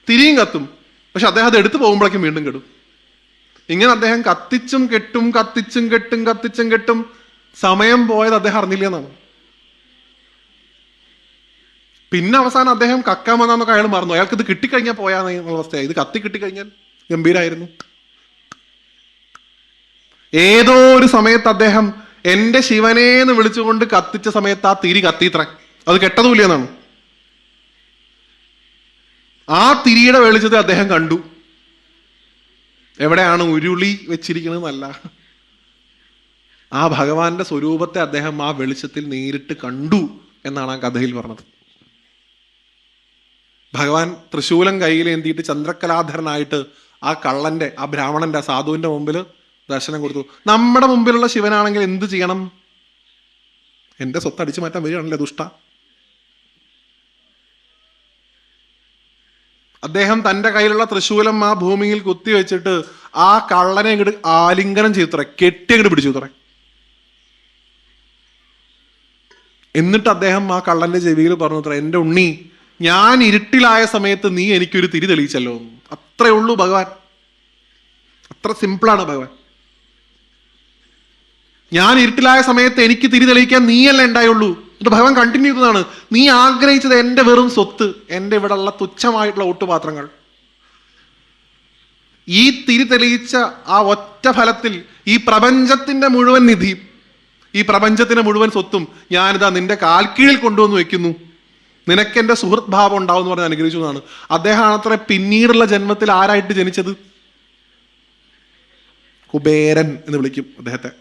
[SPEAKER 1] തിരിയും കത്തും, പക്ഷെ അദ്ദേഹം അത് എടുത്തു പോകുമ്പോഴേക്കും വീണ്ടും കെടും. ഇങ്ങനെ അദ്ദേഹം കത്തിച്ചും കെട്ടും സമയം പോയത് അദ്ദേഹം അറിഞ്ഞില്ല എന്നാണ്. പിന്നെ അവസാനം അദ്ദേഹം കക്കാൻ വന്നാന്നൊക്കെ അയാൾ മറന്നു. അയാൾക്ക് ഇത് കിട്ടിക്കഴിഞ്ഞാൽ പോയാന്നുള്ള അവസ്ഥയായി. ഇത് കത്തി കിട്ടിക്കഴിഞ്ഞാൽ ഗംഭീരായിരുന്നു. ഏതോ ഒരു സമയത്ത് അദ്ദേഹം എന്റെ ശിവനേന്ന് വിളിച്ചുകൊണ്ട് കത്തിച്ച സമയത്ത് ആ തിരി കത്തിയിത്ര, അത് കെട്ടതുമില്ല എന്നാണ്. ആ തിരിയുടെ വെളിച്ചത്തിൽ അദ്ദേഹം കണ്ടു എവിടെയാണ് ഉരുളി വെച്ചിരിക്കുന്നതെന്നല്ല, ആ ഭഗവാന്റെ സ്വരൂപത്തെ അദ്ദേഹം ആ വെളിച്ചത്തിൽ നേരിട്ട് കണ്ടു എന്നാണ് ആ കഥയിൽ പറഞ്ഞത്. ഭഗവാൻ തൃശൂലം കയ്യിലേന്തിയിട്ട് ചന്ദ്രകലാധരനായിട്ട് ആ കള്ളന്റെ, ആ ബ്രാഹ്മണന്റെ, ആ സാധുവിന്റെ മുമ്പിൽ ദർശനം കൊടുത്തു. നമ്മുടെ മുമ്പിലുള്ള ശിവനാണെങ്കിൽ എന്ത് ചെയ്യണം? എന്റെ സ്വത്ത് അടിച്ചു മാറ്റാൻ വരികയാണല്ലേ ദുഷ്ട. അദ്ദേഹം തൻ്റെ കയ്യിലുള്ള തൃശൂലം ആ ഭൂമിയിൽ കുത്തിവെച്ചിട്ട് ആ കള്ളനെ ഇങ്ങോട്ട് ആലിംഗനം ചെയ്തുത്രേ, കെട്ടി അങ്ങോട്ട് പിടിച്ചുത്രേ. എന്നിട്ട് അദ്ദേഹം ആ കള്ളന്റെ ചെവിയിൽ പറഞ്ഞുത്രേ, എൻ്റെ ഉണ്ണി, ഞാൻ ഇരുട്ടിലായ സമയത്ത് നീ എനിക്കൊരു തിരി തെളിയിച്ചല്ലോ. അത്രേ ഉള്ളൂ ഭഗവാൻ, അത്ര സിമ്പിളാണ് ഭഗവാൻ. ഞാൻ ഇരുട്ടിലായ സമയത്ത് എനിക്ക് തിരി തെളിയിക്കാൻ നീയല്ലേ ഉണ്ടായുള്ളൂ. എന്നിട്ട് ഭഗവാൻ കണ്ടിന്യൂ ചെയ്തതാണ്, നീ ആഗ്രഹിച്ചത് എൻ്റെ വെറും സ്വത്ത്, എൻ്റെ ഇവിടെ ഉള്ള തുച്ഛമായിട്ടുള്ള ഒട്ടുപാത്രങ്ങൾ. ഈ തിരി തെളിയിച്ച ആ ഒറ്റ ഫലത്തിൽ ഈ പ്രപഞ്ചത്തിന്റെ മുഴുവൻ നിധിയും, ഈ പ്രപഞ്ചത്തിന്റെ മുഴുവൻ സ്വത്തും ഞാനിതാ നിന്റെ കാൽക്കീഴിൽ കൊണ്ടുവന്ന് വെക്കുന്നു, നിനക്കെന്റെ സുഹൃത്ത് ഭാവം ഉണ്ടാവും എന്ന് പറഞ്ഞ് അനുഗ്രഹിച്ചു എന്നാണ്. അദ്ദേഹമാണ് അത്ര പിന്നീടുള്ള ജന്മത്തിൽ ആരായിട്ട് ജനിച്ചത്? കുബേരൻ എന്ന് വിളിക്കും അദ്ദേഹത്തെ.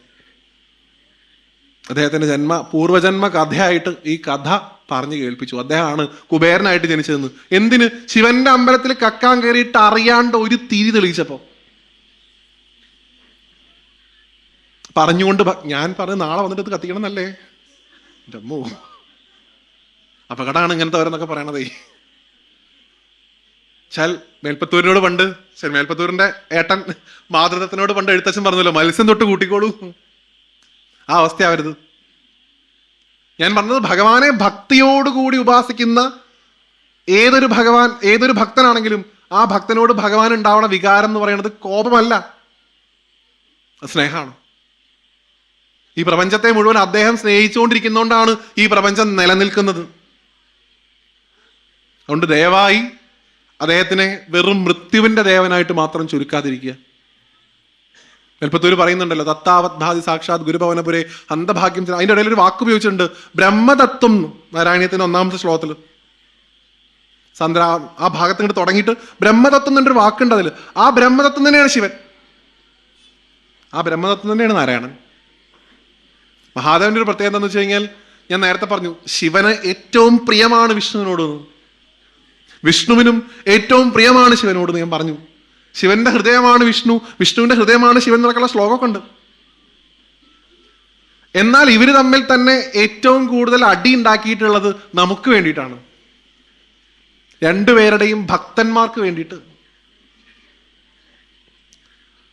[SPEAKER 1] അദ്ദേഹത്തിന്റെ പൂർവജന്മ കഥയായിട്ട് ഈ കഥ പറഞ്ഞു കേൾപ്പിച്ചു. അദ്ദേഹമാണ് കുബേരനായിട്ട് ജനിച്ചതെന്ന്. എന്തിന്? ശിവന്റെ അമ്പലത്തിൽ കക്കാൻ കയറിയിട്ട് അറിയാണ്ട് ഒരു തിരി തെളിയിച്ചപ്പോ പറഞ്ഞുകൊണ്ട് ഞാൻ പറഞ്ഞു നാളെ വന്നിട്ട് ഇത് കത്തിക്കണം എന്നല്ലേ. എൻ്റെ അമ്മോ, അപകടമാണ് ഇങ്ങനത്തെ ഓരോന്നൊക്കെ പറയണതേ. മേൽപ്പത്തൂരിനോട് പണ്ട്, മേൽപ്പത്തൂരിന്റെ ഏട്ടൻ മാതൃത്വത്തിനോട് പണ്ട് എഴുത്തച്ഛൻ പറഞ്ഞല്ലോ, മത്സ്യം തൊട്ട് കൂട്ടിക്കോളൂ. ആ അവസ്ഥയാവരുത്. ഞാൻ പറഞ്ഞത് ഭഗവാനെ ഭക്തിയോടുകൂടി ഉപാസിക്കുന്ന ഏതൊരു ഭക്തനാണെങ്കിലും ആ ഭക്തനോട് ഭഗവാൻ ഉണ്ടാവണ വികാരം എന്ന് പറയുന്നത് കോപമല്ല, സ്നേഹമാണ്. ഈ പ്രപഞ്ചത്തെ മുഴുവൻ അദ്ദേഹം സ്നേഹിച്ചുകൊണ്ടിരിക്കുന്നതുകൊണ്ടാണ് ഈ പ്രപഞ്ചം നിലനിൽക്കുന്നത്. അതുകൊണ്ട് ദയവായി അദ്ദേഹത്തിനെ വെറും മൃത്യുവിന്റെ ദേവനായിട്ട് മാത്രം ചുരുക്കാതിരിക്കുക. മേൽപ്പത്തൂര് പറയുന്നുണ്ടല്ലോ, തത്താവത് ഭാതി സാക്ഷാത് ഗുരുഭവനപുരേ അന്തഭാഗ്യം. അതിൻ്റെ ഇടയിൽ ഒരു വാക്ക് ഉപയോഗിച്ചിട്ടുണ്ട്, ബ്രഹ്മതത്വം. നാരായണീയത്തിന്റെ 1-ാമത്തെ ശ്ലോകത്തിൽ ആ ഭാഗത്ത് ഇങ്ങോട്ട് തുടങ്ങിയിട്ട് ബ്രഹ്മതത്വം എന്നൊരു വാക്കുണ്ട്. അതിൽ ആ ബ്രഹ്മതത്വം തന്നെയാണ് ശിവൻ, ആ ബ്രഹ്മതത്വം തന്നെയാണ് നാരായണൻ. മഹാദേവന്റെ ഒരു പ്രത്യേകത എന്താണെന്ന് വെച്ച് കഴിഞ്ഞാൽ, ഞാൻ നേരത്തെ പറഞ്ഞു, ശിവന് ഏറ്റവും പ്രിയമാണ് വിഷ്ണുവിനോട്, വിഷ്ണുവിനും ഏറ്റവും പ്രിയമാണ് ശിവനോട് ഞാൻ പറഞ്ഞു. ശിവന്റെ ഹൃദയമാണ് വിഷ്ണു, വിഷ്ണുവിന്റെ ഹൃദയമാണ് ശിവൻ എന്നൊക്കെയുള്ള ശ്ലോകമൊക്കെ ഉണ്ട്. എന്നാൽ ഇവര് തമ്മിൽ തന്നെ ഏറ്റവും കൂടുതൽ അടി ഉണ്ടാക്കിയിട്ടുള്ളത് നമുക്ക് വേണ്ടിയിട്ടാണ്, രണ്ടുപേരുടെയും ഭക്തന്മാർക്ക് വേണ്ടിയിട്ട്.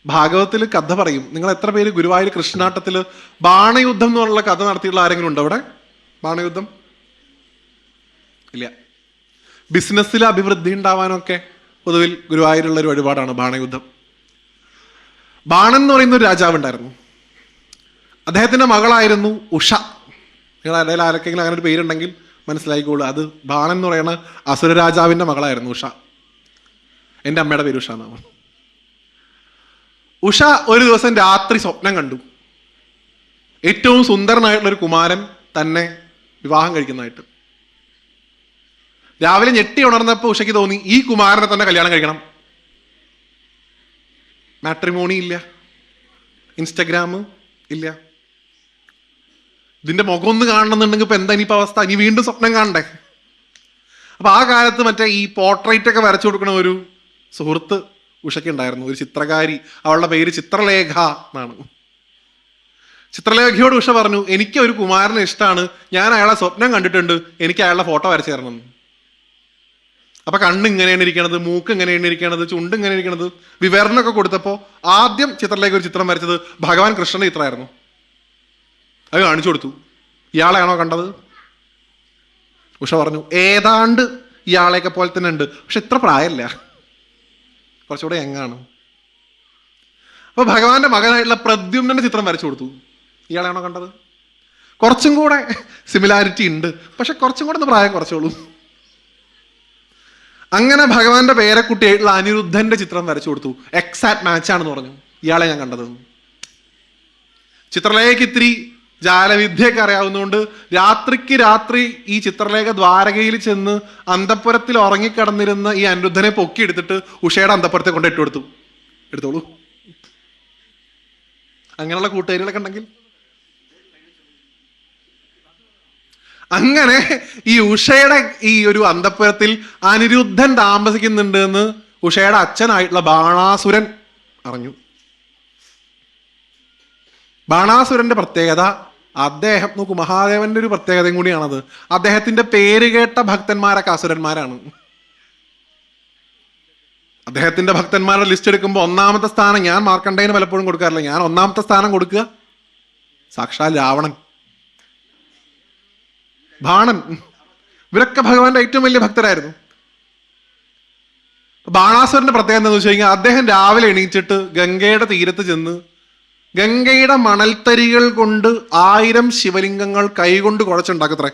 [SPEAKER 1] ഭാഗവത്തിൽ കഥ പറയും. നിങ്ങൾ എത്ര പേര് ഗുരുവായൂർ കൃഷ്ണാട്ടത്തിൽ ബാണയുദ്ധം എന്ന് പറഞ്ഞുള്ള കഥ നടത്തിയിട്ടുള്ള ആരെങ്കിലും ഉണ്ടോ അവിടെ? ബാണയുദ്ധം ഇല്ല. ബിസിനസ്സിൽ അഭിവൃദ്ധി ഉണ്ടാവാനൊക്കെ പൊതുവിൽ ഗുരുവായൂരുള്ള ഒരു വഴിപാടാണ് ബാണയുദ്ധം. ബാണൻ എന്ന് പറയുന്ന ഒരു രാജാവ് ഉണ്ടായിരുന്നു. അദ്ദേഹത്തിന്റെ മകളായിരുന്നു ഉഷ. നിങ്ങളുടെ ഇടയിൽ ആരൊക്കെങ്കിലും അങ്ങനെ ഒരു പേരുണ്ടെങ്കിൽ മനസ്സിലായിക്കോളൂ, അത് ബാണൻ എന്ന് പറയുന്ന അസുര രാജാവിന്റെ മകളായിരുന്നു ഉഷ. എൻ്റെ അമ്മയുടെ പേര് ഉഷ എന്നാണ്. ഉഷ ഒരു ദിവസം രാത്രി സ്വപ്നം കണ്ടു, ഏറ്റവും സുന്ദരനായിട്ടുള്ളൊരു കുമാരൻ തന്നെ വിവാഹം കഴിക്കുന്നതായിട്ട്. രാവിലെ ഞെട്ടി ഉണർന്നപ്പോൾ ഉഷയ്ക്ക് തോന്നി, ഈ കുമാരനെ തന്നെ കല്യാണം കഴിക്കണം. മാട്രിമോണി ഇല്ല, ഇൻസ്റ്റഗ്രാം ഇല്ല, ഇതിന്റെ മുഖം ഒന്ന് കാണണമെന്നുണ്ടെങ്കിൽ ഇപ്പൊ എന്താ ഇനിയിപ്പോ അവസ്ഥ? ഇനി വീണ്ടും സ്വപ്നം കാണണ്ടേ? അപ്പൊ ആ കാലത്ത് മറ്റേ ഈ പോർട്രേറ്റ് ഒക്കെ വരച്ചു കൊടുക്കണ ഒരു സുഹൃത്ത് ഉഷയ്ക്ക് ഉണ്ടായിരുന്നു, ഒരു ചിത്രകാരി. അവളുടെ പേര് ചിത്രലേഖ എന്നാണ്. ചിത്രലേഖയോട് ഉഷ പറഞ്ഞു, എനിക്ക് ഒരു കുമാരനെ ഇഷ്ടമാണ്, ഞാൻ അയാളെ സ്വപ്നം കണ്ടിട്ടുണ്ട്, എനിക്ക് അയാളുടെ ഫോട്ടോ വരച്ചു തരണം. അപ്പൊ കണ്ണ് ഇങ്ങനെയാണ് ഇരിക്കണത്, മൂക്ക് ഇങ്ങനെയാണ് ഇരിക്കണത്, ചുണ്ട് ഇങ്ങനെ ഇരിക്കണത്, വിവരണമൊക്കെ കൊടുത്തപ്പോ ആദ്യം ചിത്രലേഖ ഒരു ചിത്രം വരച്ചത് ഭഗവാൻ കൃഷ്ണന്റെ ചിത്രമായിരുന്നു. അത് കാണിച്ചു കൊടുത്തു. ഇയാളെയാണോ കണ്ടത്? ഉഷ പറഞ്ഞു, ഏതാണ്ട് ഇയാളെയൊക്കെ പോലെ തന്നെ ഉണ്ട്, പക്ഷെ ഇത്ര പ്രായമല്ല, കുറച്ചുകൂടെ യങ്ങാണ്. അപ്പൊ ഭഗവാന്റെ മകനായിട്ടുള്ള പ്രദ്യുമ്നന്റെ ചിത്രം വരച്ചു കൊടുത്തു. ഇയാളെയാണോ കണ്ടത്? കുറച്ചും കൂടെ സിമിലാരിറ്റി ഉണ്ട്, പക്ഷെ കുറച്ചും കൂടെ ഒന്ന് പ്രായം കുറച്ചോളൂ. അങ്ങനെ ഭഗവാന്റെ പേരക്കുട്ടിയായിട്ടുള്ള അനിരുദ്ധന്റെ ചിത്രം വരച്ചു കൊടുത്തു. എക്സാക്ട് മാച്ച് ആണെന്ന് പറഞ്ഞു. ഇയാളെ ഞാൻ കണ്ടത്. ചിത്രലേഖയ്ക്ക് ഇത്തിരി ജാലവിദ്യയൊക്കെ അറിയാവുന്നതുകൊണ്ട് രാത്രിക്ക് രാത്രി ഈ ചിത്രലേഖ ദ്വാരകയിൽ ചെന്ന് അന്തഃപുരത്തിൽ ഉറങ്ങിക്കിടന്നിരുന്ന ഈ അനിരുദ്ധനെ പൊക്കിയെടുത്തിട്ട് ഉഷയുടെ അന്തഃപുരത്തെ കൊണ്ട് ഇട്ടുകൊടുത്തു. എടുത്തോളൂ. അങ്ങനെയുള്ള കൂട്ടുകാരികളൊക്കെ ഉണ്ടെങ്കിൽ അങ്ങനെ ഈ ഉഷയുടെ ഈ ഒരു അന്തഃപുരത്തിൽ അനിരുദ്ധൻ താമസിക്കുന്നുണ്ട് എന്ന് ഉഷയുടെ അച്ഛനായിട്ടുള്ള ബാണാസുരൻ അറിഞ്ഞു. ബാണാസുരന്റെ പ്രത്യേകത, അദ്ദേഹം നോക്കൂ, മഹാദേവന്റെ ഒരു പ്രത്യേകതയും കൂടിയാണത്. അദ്ദേഹത്തിന്റെ പേര് കേട്ട ഭക്തന്മാരൊക്കെ അസുരന്മാരാണ്. അദ്ദേഹത്തിന്റെ ഭക്തന്മാരുടെ ലിസ്റ്റ് എടുക്കുമ്പോൾ ഒന്നാമത്തെ സ്ഥാനം ഞാൻ മാർക്കണ്ഡേയന് പലപ്പോഴും കൊടുക്കാറില്ല. ഞാൻ ഒന്നാമത്തെ സ്ഥാനം കൊടുക്കുക സാക്ഷാൽ രാവണൻ, ബാണൻ. ഇവരൊക്കെ ഭഗവാന്റെ ഏറ്റവും വലിയ ഭക്തരായിരുന്നു. ബാണാസുരന്റെ പ്രത്യേകത എന്താണെന്ന് വെച്ച് കഴിഞ്ഞാൽ അദ്ദേഹം രാവിലെ എണീച്ചിട്ട് ഗംഗയുടെ തീരത്ത് ചെന്ന് ഗംഗയുടെ മണൽത്തരികൾ കൊണ്ട് 1000 ശിവലിംഗങ്ങൾ കൈകൊണ്ട് കുഴച്ചുണ്ടാക്കത്രേ.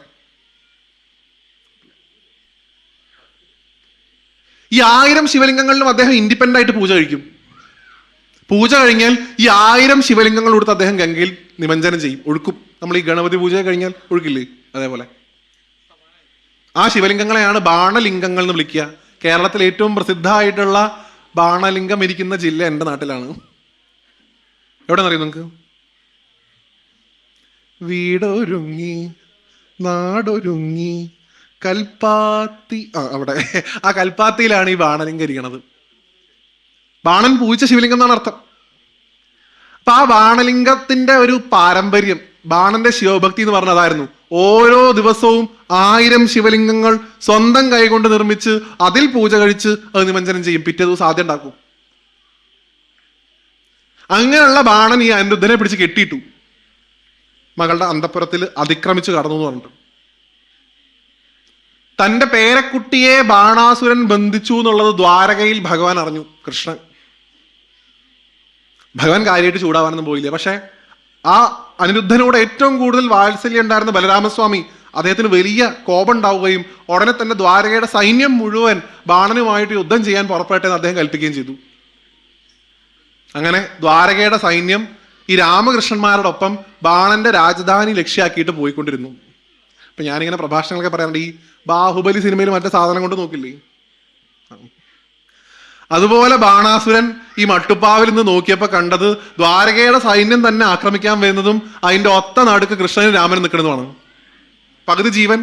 [SPEAKER 1] ഈ 1000 ശിവലിംഗങ്ങളിലും അദ്ദേഹം ഇൻഡിപെൻഡന്റ് ആയിട്ട് പൂജ കഴിക്കും. പൂജ കഴിഞ്ഞാൽ ഈ 1000 ശിവലിംഗങ്ങൾ കൊടുത്ത് അദ്ദേഹം ഗംഗയിൽ നിമഞ്ജനം ചെയ്യും, ഒഴുക്കും. നമ്മൾ ഈ ഗണപതി പൂജ കഴിഞ്ഞാൽ ഒഴുക്കില്ലേ, അതേപോലെ ആ ശിവലിംഗങ്ങളെയാണ് ബാണലിംഗങ്ങൾ എന്ന് വിളിക്കുക. കേരളത്തിൽ ഏറ്റവും പ്രസിദ്ധമായിട്ടുള്ള ബാണലിംഗം ഇരിക്കുന്ന ജില്ല എൻ്റെ നാട്ടിലാണ്. എവിടെന്നറിയും നിങ്ങൾക്ക്? വീടൊരുങ്ങി നാടൊരുങ്ങി കൽപ്പാത്തി, അവിടെ ആ കൽപ്പാത്തിയിലാണ് ഈ ബാണലിംഗം ഇരിക്കണത്. ബാണൻ പൂജിച്ച ശിവലിംഗം എന്നാണ് അർത്ഥം. അപ്പൊ ആ ബാണലിംഗത്തിന്റെ ഒരു പാരമ്പര്യം, ബാണന്റെ ശിവഭക്തി എന്ന് പറഞ്ഞ അതായിരുന്നു. ഓരോ ദിവസവും 1000 ശിവലിംഗങ്ങൾ സ്വന്തം കൈകൊണ്ട് നിർമ്മിച്ച് അതിൽ പൂജ കഴിച്ച് അത് നിമഞ്ജനം ചെയ്യും. പിറ്റേ ദിവസം ആദ്യം ഉണ്ടാക്കും. അങ്ങനെയുള്ള ബാണൻ ഈ അനിരുദ്ധനെ പിടിച്ച് കെട്ടിയിട്ടു. മകളുടെ അന്തഃപുരത്തിൽ അതിക്രമിച്ച് കടന്നു എന്ന് പറഞ്ഞിട്ട് തന്റെ പേരക്കുട്ടിയെ ബാണാസുരൻ ബന്ധിച്ചു എന്നുള്ളത് ദ്വാരകയിൽ ഭഗവാൻ അറിഞ്ഞു. കൃഷ്ണൻ ഭഗവാൻ കാര്യമായിട്ട് ചൂടാവാനൊന്നും പോയില്ല. പക്ഷെ ആ അനിരുദ്ധനോട് ഏറ്റവും കൂടുതൽ വാത്സല്യം ഉണ്ടായിരുന്ന ബലരാമസ്വാമി അദ്ദേഹത്തിന് വലിയ കോപം ഉണ്ടാവുകയും ഉടനെ തന്നെ ദ്വാരകയുടെ സൈന്യം മുഴുവൻ ബാണനുമായിട്ട് യുദ്ധം ചെയ്യാൻ പുറപ്പെട്ടെന്ന് അദ്ദേഹം കൽപ്പിക്കുകയും ചെയ്തു. അങ്ങനെ ദ്വാരകയുടെ സൈന്യം ഈ രാമകൃഷ്ണന്മാരോടൊപ്പം ബാണന്റെ രാജധാനി ലക്ഷ്യമാക്കിയിട്ട് പോയിക്കൊണ്ടിരുന്നു. അപ്പൊ ഞാനിങ്ങനെ പ്രഭാഷണങ്ങളൊക്കെ പറയാറുണ്ട്. ഈ ബാഹുബലി സിനിമയിൽ മറ്റേ സാധനം കൊണ്ട് നോക്കില്ലേ, അതുപോലെ ബാണാസുരൻ ഈ മട്ടുപ്പാവിൽ നിന്ന് നോക്കിയപ്പോ കണ്ടത് ദ്വാരകയുടെ സൈന്യം തന്നെ ആക്രമിക്കാൻ വരുന്നതും അതിന്റെ ഒത്ത നടുക്ക് കൃഷ്ണനും രാമനും നിൽക്കുന്നതുമാണ്. പകുതി ജീവൻ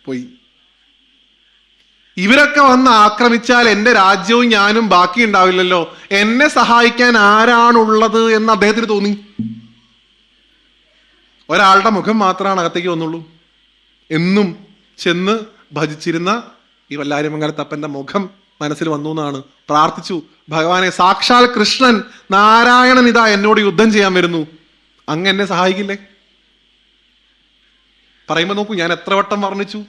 [SPEAKER 1] പോയി. ഇവരൊക്കെ വന്ന് ആക്രമിച്ചാൽ എൻ്റെ രാജ്യവും ഞാനും ബാക്കി ഉണ്ടാവില്ലല്ലോ, എന്നെ സഹായിക്കാൻ ആരാണുള്ളത് എന്ന് അദ്ദേഹത്തിന് തോന്നി. ഒരാളുടെ മുഖം മാത്രമാണ് അകത്തേക്ക് വന്നുള്ളൂ. എന്നും ചെന്ന് ഭജിച്ചിരുന്ന ഈ വല്ലാരിമംഗലത്തപ്പന്റെ മുഖം മനസ്സിൽ വന്നു എന്നാണ്. പ്രാർത്ഥിച്ചു, ഭഗവാനെ, സാക്ഷാൽ കൃഷ്ണൻ നാരായണൻ ഇതാ എന്നോട് യുദ്ധം ചെയ്യാൻ വരുന്നു, അങ്ങ് എന്നെ സഹായിക്കില്ലേ? പറയുമ്പോൾ നോക്കൂ, ഞാൻ എത്ര വട്ടം വർണ്ണിച്ചു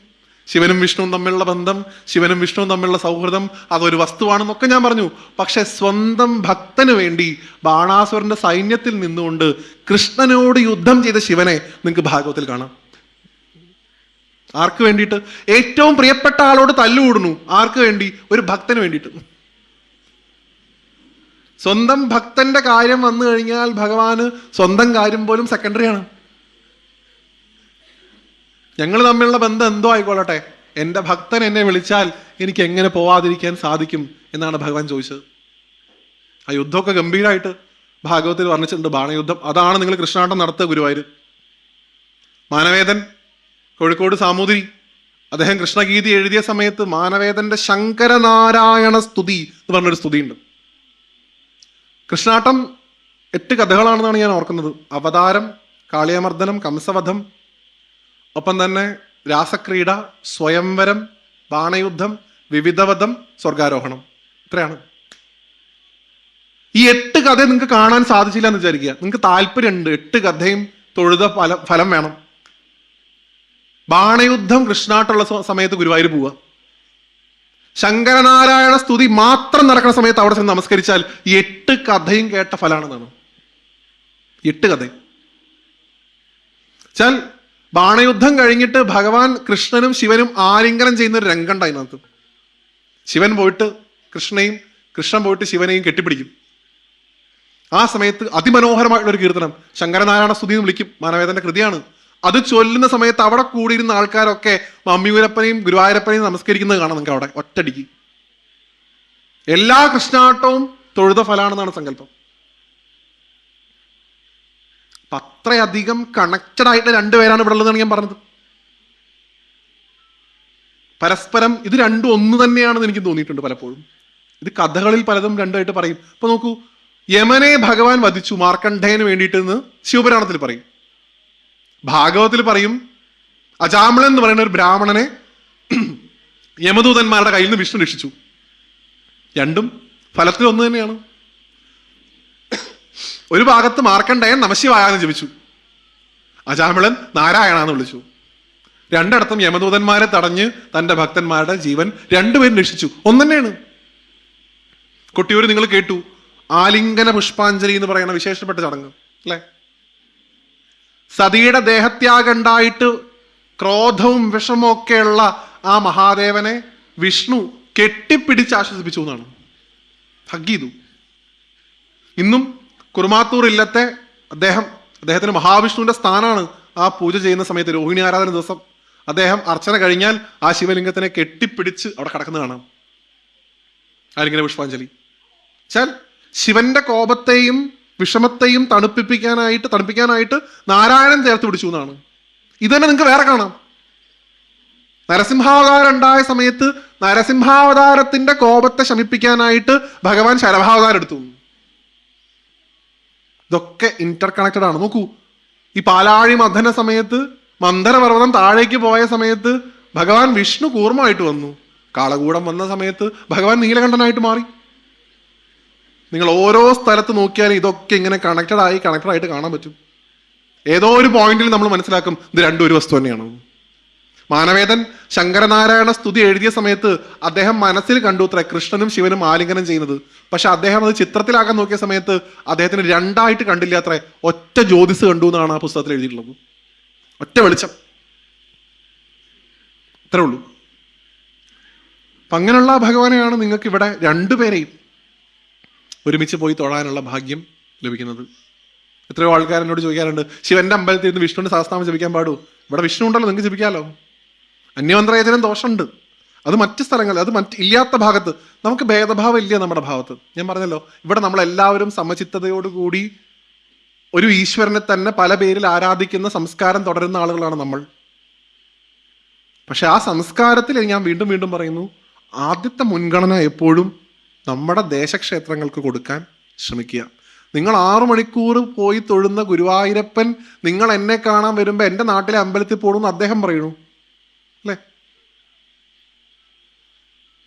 [SPEAKER 1] ശിവനും വിഷ്ണുവും തമ്മിലുള്ള ബന്ധം, ശിവനും വിഷ്ണുവും തമ്മിലുള്ള സൗഹൃദം അതൊരു വസ്തുവാണെന്നൊക്കെ ഞാൻ പറഞ്ഞു. പക്ഷെ സ്വന്തം ഭക്തന് വേണ്ടി ബാണാസുരന്റെ സൈന്യത്തിൽ നിന്നുകൊണ്ട് കൃഷ്ണനോട് യുദ്ധം ചെയ്ത ശിവനെ നിങ്ങൾക്ക് ഭാഗവത്തിൽ കാണാം. ആർക്ക് വേണ്ടിയിട്ട്? ഏറ്റവും പ്രിയപ്പെട്ട ആളോട് തല്ലുകൂടുന്നു. ആർക്ക് വേണ്ടി? ഒരു ഭക്തന് വേണ്ടിയിട്ട്. സ്വന്തം ഭക്തന്റെ കാര്യം വന്നു കഴിഞ്ഞാൽ ഭഗവാന് സ്വന്തം കാര്യം പോലും സെക്കൻഡറിയാണ്. ഞങ്ങൾ തമ്മിലുള്ള ബന്ധം എന്തോ ആയിക്കൊള്ളട്ടെ, എൻ്റെ ഭക്തൻ എന്നെ വിളിച്ചാൽ എനിക്ക് എങ്ങനെ പോവാതിരിക്കാൻ സാധിക്കും എന്നാണ് ഭഗവാൻ ചോദിച്ചത്. ആ യുദ്ധമൊക്കെ ഗംഭീരമായിട്ട് ഭാഗവത്തിൽ വർണ്ണിച്ചിട്ടുണ്ട്, ബാണയുദ്ധം. അതാണ് നിങ്ങൾ കൃഷ്ണാട്ടം നടത്തുക ഗുരുവായൂർ. മാനവേദൻ കോഴിക്കോട് സാമൂതിരി അദ്ദേഹം കൃഷ്ണഗീതി എഴുതിയ സമയത്ത് മാനവേദന്റെ ശങ്കരനാരായണ സ്തുതി എന്ന് പറഞ്ഞൊരു സ്തുതിയുണ്ട്. കൃഷ്ണാട്ടം 8 കഥകളാണെന്നാണ് ഞാൻ ഓർക്കുന്നത്. അവതാരം, കാളിയമർദ്ദനം, കംസവധം, ഒപ്പം തന്നെ രാസക്രീഡ, സ്വയംവരം, ബാണയുദ്ധം, വിവിധവധം, സ്വർഗാരോഹണം. ഇത്രയാണ്. ഈ 8 കഥ നിങ്ങൾക്ക് കാണാൻ സാധിച്ചില്ല എന്ന് വിചാരിക്കുക. നിങ്ങൾക്ക് താല്പര്യമുണ്ട്, 8 കഥയും തൊഴുത ഫലം വേണം. ബാണയുദ്ധം കൃഷ്ണാട്ടുള്ള സമയത്ത് ഗുരുവായൂർ പോവുക, ശങ്കരനാരായണ സ്തുതി മാത്രം നടക്കുന്ന സമയത്ത് അവിടെ ചെന്ന് നമസ്കരിച്ചാൽ 8 കഥയും കേട്ട ഫലാണെന്നാണ്. 8 കഥ വെച്ചാൽ ബാണയുദ്ധം കഴിഞ്ഞിട്ട് ഭഗവാൻ കൃഷ്ണനും ശിവനും ആലിംഗനം ചെയ്യുന്ന ഒരു രംഗം അതിനകത്ത്. ശിവൻ പോയിട്ട് കൃഷ്ണനെയും, കൃഷ്ണൻ പോയിട്ട് ശിവനെയും കെട്ടിപ്പിടിക്കും. ആ സമയത്ത് അതിമനോഹരമായിട്ടുള്ള ഒരു കീർത്തനം, ശങ്കരനാരായണ സ്തുതി എന്ന് വിളിക്കും, മാനവേദന്റെ കൃതിയാണ്. അത് ചൊല്ലുന്ന സമയത്ത് അവിടെ കൂടിയിരുന്ന ആൾക്കാരൊക്കെ മമ്മിയൂരപ്പനെയും ഗുരുവായൂരപ്പനെയും നമസ്കരിക്കുന്നത് കാണാം നിങ്ങൾക്ക് അവിടെ ഒറ്റടിക്ക്. എല്ലാ കൃഷ്ണാട്ടവും തൊഴുത ഫലാണെന്നാണ് സങ്കല്പം. അത്രയധികം കണക്റ്റഡ് ആയിട്ട് രണ്ടുപേരാണ് ഇവിടെ ഉള്ളതാണ് ഞാൻ പറഞ്ഞത്. പരസ്പരം ഇത് രണ്ടും ഒന്ന് തന്നെയാണെന്ന് എനിക്ക് തോന്നിയിട്ടുണ്ട് പലപ്പോഴും. ഇത് കഥകളിൽ പലതും രണ്ടായിട്ട് പറയും. ഇപ്പൊ നോക്കൂ, യമനെ ഭഗവാൻ വധിച്ചു മാർക്കണ്ഡേയന് വേണ്ടിയിട്ട് എന്ന് ശിവപുരാണത്തിൽ പറയും. ഭാഗവത്തിൽ പറയും അജാമളൻ എന്ന് പറയുന്ന ഒരു ബ്രാഹ്മണനെ യമദൂതന്മാരുടെ കയ്യിൽ നിന്ന് വിഷ്ണു രക്ഷിച്ചു. രണ്ടും ഫലത്തിൽ ഒന്ന് തന്നെയാണ്. ഒരു ഭാഗത്ത് മാർക്കണ്ഡേയൻ നമശിവായെന്ന് ജപിച്ചു, അജാമിളൻ നാരായണ എന്ന് വിളിച്ചു. രണ്ടിടത്തും യമദൂതന്മാരെ തടഞ്ഞ് തന്റെ ഭക്തന്മാരുടെ ജീവൻ രണ്ടുപേരും രക്ഷിച്ചു. ഒന്നെന്നെയാണ്. കൊട്ടിയൂര് നിങ്ങൾ കേട്ടു ആലിംഗന പുഷ്പാഞ്ജലി എന്ന് പറയുന്ന വിശേഷപ്പെട്ട ചടങ്ങ് അല്ലെ? സതിയുടെ ദേഹത്യാഗം ഉണ്ടായിട്ട് ക്രോധവും വിഷമവും ഒക്കെയുള്ള ആ മഹാദേവനെ വിഷ്ണു കെട്ടിപ്പിടിച്ച് ആശ്വസിപ്പിച്ചു എന്നാണ്. ഹഗ് ചെയ്തു. ഇന്നും കുറുമാത്തൂർ ഇല്ലത്തെ അദ്ദേഹത്തിന് മഹാവിഷ്ണുവിന്റെ സ്ഥാനമാണ്. ആ പൂജ ചെയ്യുന്ന സമയത്ത് രോഹിണി ആരാധന ദിവസം അദ്ദേഹം അർച്ചന കഴിഞ്ഞാൽ ആ ശിവലിംഗത്തിനെ കെട്ടിപ്പിടിച്ച് അവിടെ കിടക്കുന്നത് കാണാം. ആലിംഗന പുഷ്പാഞ്ജലി വെച്ചാൽ ശിവന്റെ കോപത്തെയും വിഷമത്തെയും തണുപ്പിക്കാനായിട്ട് നാരായണൻ ചേർത്ത് പിടിച്ചു എന്നാണ്. ഇതന്നെ നിങ്ങൾക്ക് വേറെ കാണാം. നരസിംഹാവതാരം ഉണ്ടായ സമയത്ത് നരസിംഹാവതാരത്തിന്റെ കോപത്തെ ശമിപ്പിക്കാനായിട്ട് ഭഗവാൻ ശരഭാവതാരം എടുത്തു. ഇതൊക്കെ ഇന്റർ കണക്റ്റഡ് ആണ്. നോക്കൂ, ഈ പാലാഴി മഥന സമയത്ത് മന്ദരപർവ്വതം താഴേക്ക് പോയ സമയത്ത് ഭഗവാൻ വിഷ്ണു കൂർമ്മമായിട്ട് വന്നു. കാളകൂടം വന്ന സമയത്ത് ഭഗവാൻ നീലകണ്ഠനായിട്ട് മാറി. നിങ്ങൾ ഓരോ സ്ഥലത്ത് നോക്കിയാലും ഇതൊക്കെ ഇങ്ങനെ കണക്റ്റഡ് ആയിട്ട് കാണാൻ പറ്റും. ഏതോ ഒരു പോയിന്റിൽ നമ്മൾ മനസ്സിലാക്കും ഇത് രണ്ടും ഒരു വസ്തു തന്നെയാണ്. മാനവേദൻ ശങ്കരനാരായണ സ്തുതി എഴുതിയ സമയത്ത് അദ്ദേഹം മനസ്സിൽ കണ്ടു അത്ര കൃഷ്ണനും ശിവനും ആലിംഗനം ചെയ്യുന്നത്. പക്ഷെ അദ്ദേഹം അത് ചിത്രത്തിലാക്കാൻ നോക്കിയ സമയത്ത് അദ്ദേഹത്തിന് രണ്ടായിട്ട് കണ്ടില്ല അത്ര, ഒറ്റ ജ്യോതിസ് കണ്ടു എന്നാണ് ആ പുസ്തകത്തിൽ എഴുതിയിട്ടുള്ളത്. ഒറ്റ വെളിച്ചം, അത്രേ ഉള്ളൂ. അപ്പൊ അങ്ങനെയുള്ള ഭഗവാനെയാണ് നിങ്ങൾക്ക് ഇവിടെ രണ്ടുപേരെയും ഒരുമിച്ച് പോയി തൊഴാനുള്ള ഭാഗ്യം ലഭിക്കുന്നത്. എത്രയോ ആൾക്കാർ എന്നോട് ചോദിക്കാറുണ്ട്, ശിവന്റെ അമ്പലത്തിൽ നിന്ന് വിഷ്ണുവിന്റെ സഹസ്രനാമം ജപിക്കാൻ പാടൂ? ഇവിടെ വിഷ്ണു ഉണ്ടല്ലോ, നിങ്ങൾക്ക് ജപിക്കാമല്ലോ. അന്യമന്ത്രേചനം ദോഷമുണ്ട്. അത് മറ്റ് സ്ഥലങ്ങളിൽ, അത് ഇല്ലാത്ത ഭാഗത്ത് നമുക്ക് ഭേദഭാവം ഇല്ല നമ്മുടെ ഭാഗത്ത്. ഞാൻ പറഞ്ഞല്ലോ, ഇവിടെ നമ്മളെല്ലാവരും സമചിത്തതയോടുകൂടി ഒരു ഈശ്വരനെ തന്നെ പല പേരിൽ ആരാധിക്കുന്ന സംസ്കാരം തുടരുന്ന ആളുകളാണ് നമ്മൾ. പക്ഷെ ആ സംസ്കാരത്തിൽ ഞാൻ വീണ്ടും വീണ്ടും പറയുന്നു, ആദ്യത്തെ മുൻഗണന എപ്പോഴും നമ്മുടെ ദേശക്ഷേത്രങ്ങൾക്ക് കൊടുക്കാൻ ശ്രമിക്കുക. നിങ്ങൾ 6 മണിക്കൂർ പോയി തൊഴുന്ന ഗുരുവായൂരപ്പൻ നിങ്ങൾ എന്നെ കാണാൻ വരുമ്പോൾ എൻ്റെ നാട്ടിലെ അമ്പലത്തിൽ പോകണമെന്ന് അദ്ദേഹം പറയണു അല്ലേ?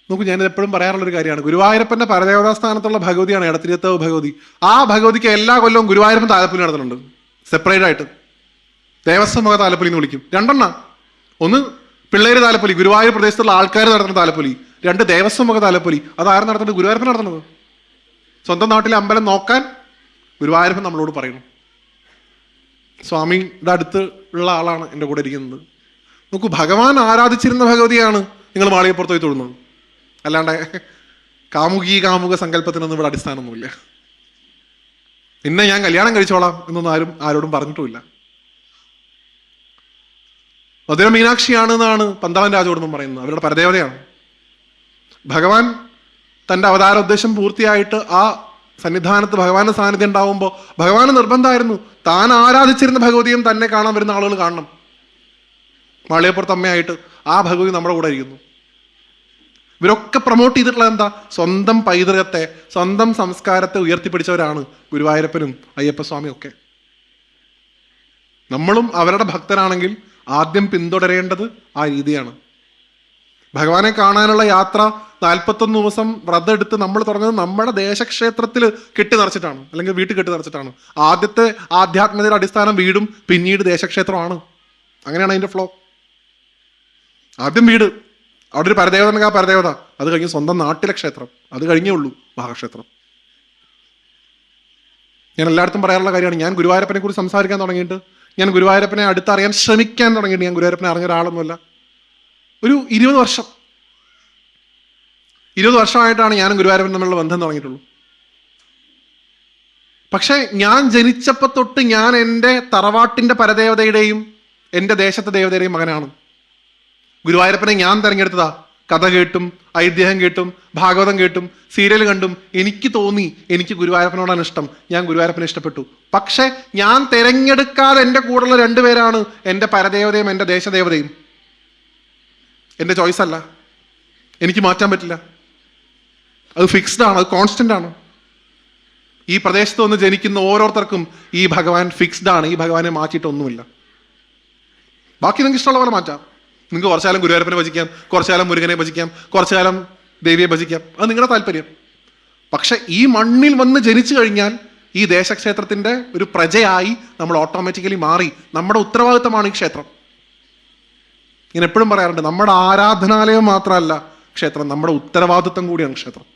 [SPEAKER 1] നോക്കൂ, ഞാനിത് എപ്പോഴും പറയാറുള്ളൊരു കാര്യമാണ്. ഗുരുവായൂരപ്പന്റെ പരദേവതാ സ്ഥാനത്തുള്ള ഭഗവതിയാണ് എടത്തിരിയത്തവ് ഭഗവതി. ആ ഭഗവതിക്ക് എല്ലാ കൊല്ലവും ഗുരുവായൂരപ്പൻ താലപ്പൊലി നടത്തുന്നുണ്ട്. സെപ്പറേറ്റ് ആയിട്ട് ദേവസ്വം വക താലപ്പൊലി എന്ന് വിളിക്കും. രണ്ടെണ്ണം. ഒന്ന് പിള്ളേര് താലപ്പൊലി, ഗുരുവായൂർ പ്രദേശത്തുള്ള ആൾക്കാർ നടത്തുന്ന താലപ്പൊലി. 2 ദേവസ്വം വക താലപ്പൊലി. അത് ആരും നടത്തുന്നത്? ഗുരുവായൂരപ്പൻ നടത്തുന്നത്. സ്വന്തം നാട്ടിലെ അമ്പലം നോക്കാൻ ഗുരുവായൂരപ്പൻ നമ്മളോട് പറയുന്നു. സ്വാമിയുടെ അടുത്ത് ഉള്ള ആളാണ് എൻ്റെ കൂടെ ഇരിക്കുന്നത്. നോക്കൂ, ഭഗവാൻ ആരാധിച്ചിരുന്ന ഭഗവതിയാണ് നിങ്ങൾ മാളികപ്പുറത്ത് പോയി തൊഴുന്നത്. അല്ലാണ്ട് കാമുക സങ്കല്പത്തിനൊന്നും ഇവിടെ അടിസ്ഥാനമൊന്നുമില്ല. പിന്നെ ഞാൻ കല്യാണം കഴിച്ചോളാം എന്നൊന്നും ആരോടും പറഞ്ഞിട്ടുമില്ല. മധുര മീനാക്ഷിയാണെന്നാണ് പന്തളൻ രാജോടൊന്നും പറയുന്നത്. അവരുടെ പരദേവതയാണ്. ഭഗവാൻ തൻ്റെ അവതാരോദ്ദേശം പൂർത്തിയായിട്ട് ആ സന്നിധാനത്ത് ഭഗവാന്റെ സാന്നിധ്യം ഉണ്ടാവുമ്പോൾ ഭഗവാന് നിർബന്ധമായിരുന്നു താൻ ആരാധിച്ചിരുന്ന ഭഗവതിയും തന്നെ കാണാൻ വരുന്ന ആളുകൾ കാണണം. മാളികപ്പുറത്ത് അമ്മയായിട്ട് ആ ഭഗവതി നമ്മുടെ കൂടെ ഇരിക്കുന്നു. ഇവരൊക്കെ പ്രൊമോട്ട് ചെയ്തിട്ടുള്ളത് എന്താ? സ്വന്തം പൈതൃകത്തെ, സ്വന്തം സംസ്കാരത്തെ ഉയർത്തിപ്പിടിച്ചവരാണ് ഗുരുവായൂരപ്പനും അയ്യപ്പസ്വാമിയും ഒക്കെ. നമ്മളും അവരുടെ ഭക്തരാണെങ്കിൽ ആദ്യം പിന്തുടരേണ്ടത് ആ രീതിയാണ്. ഭഗവാനെ കാണാനുള്ള യാത്ര 41 ദിവസം വ്രതം എടുത്ത് നമ്മൾ തുടങ്ങുന്നത് നമ്മുടെ ദേശക്ഷേത്രത്തിൽ കെട്ടി നിറച്ചിട്ടാണ്, അല്ലെങ്കിൽ വീട്ടിൽ കെട്ടി നിറച്ചിട്ടാണ്. ആദ്യത്തെ ആധ്യാത്മികതയുടെ അടിസ്ഥാനം വീടും പിന്നീട് ദേശക്ഷേത്രമാണ്. അങ്ങനെയാണ് അതിന്റെ ഫ്ലോ. ആദ്യം വീട്, അവിടെ ഒരു പരദേവത, പരദേവത, അത് കഴിഞ്ഞ് സ്വന്തം നാട്ടിലെ ക്ഷേത്രം, അത് കഴിഞ്ഞേ ഉള്ളൂ മഹാക്ഷേത്രം. ഞാൻ എല്ലായിടത്തും പറയാറുള്ള കാര്യമാണ്, ഞാൻ ഗുരുവായൂരപ്പനെ കുറിച്ച് സംസാരിക്കാൻ തുടങ്ങിയിട്ട്, ഞാൻ ഗുരുവായൂരപ്പനെ അടുത്തറിയാൻ ശ്രമിക്കാൻ തുടങ്ങിയിട്ട്, ഞാൻ ഗുരുവായൂരപ്പനെ അറിഞ്ഞ ഒരാളൊന്നുമല്ല. ഒരു 20 വർഷമായിട്ടാണ് ഞാനും ഗുരുവായൂരപ്പൻ തമ്മിലുള്ള ബന്ധം തുടങ്ങിയിട്ടുള്ളൂ. പക്ഷെ ഞാൻ ജനിച്ചപ്പോൾ തൊട്ട് ഞാൻ എൻ്റെ തറവാട്ടിൻ്റെ പരദേവതയുടെയും എൻ്റെ ദേശത്തെ ദേവതയുടെയും മകനാണ്. ഗുരുവായൂരപ്പനെ ഞാൻ തിരഞ്ഞെടുത്തതാ. കഥ കേട്ടും ഐതിഹ്യം കേട്ടും ഭാഗവതം കേട്ടും സീരിയൽ കണ്ടും എനിക്ക് തോന്നി എനിക്ക് ഗുരുവായൂരപ്പനോടാണ് ഇഷ്ടം, ഞാൻ ഗുരുവായൂരപ്പനെ ഇഷ്ടപ്പെട്ടു. പക്ഷെ ഞാൻ തിരഞ്ഞെടുക്കാതെ എൻ്റെ കൂടെയുള്ള രണ്ടുപേരാണ് എൻ്റെ പരദേവതയും എൻ്റെ ദേശദേവതയും. എൻ്റെ ചോയ്സ് അല്ല, എനിക്ക് മാറ്റാൻ പറ്റില്ല. അത് ഫിക്സ്ഡ് ആണ്, അത് കോൺസ്റ്റന്റ് ആണ്. ഈ പ്രദേശത്ത് വന്ന് ജനിക്കുന്ന ഓരോരുത്തർക്കും ഈ ഭഗവാൻ ഫിക്സ്ഡ് ആണ്. ഈ ഭഗവാനെ മാറ്റിയിട്ടൊന്നുമില്ല. ബാക്കി നിങ്ങൾക്ക് ഇഷ്ടമുള്ള പോലെ മാറ്റാം. നിങ്ങൾക്ക് കുറച്ചാലും ഗുരുവായൂരപ്പനെ ഭജിക്കാം, കുറച്ചാലും മുരുകനെ ഭജിക്കാം, കുറച്ചാലും ദേവിയെ ഭജിക്കാം. അത് നിങ്ങളുടെ താല്പര്യം. പക്ഷെ ഈ മണ്ണിൽ വന്ന് ജനിച്ചു കഴിഞ്ഞാൽ ഈ ദേശക്ഷേത്രത്തിന്റെ ഒരു പ്രജയായി നമ്മൾ ഓട്ടോമാറ്റിക്കലി മാറി. നമ്മുടെ ഉത്തരവാദിത്തമാണ് ഈ ക്ഷേത്രം. ഞാൻ എപ്പോഴും പറയാറുണ്ട്, നമ്മുടെ ആരാധനാലയം മാത്രമല്ല ക്ഷേത്രം, നമ്മുടെ ഉത്തരവാദിത്തം കൂടിയാണ് ക്ഷേത്രം.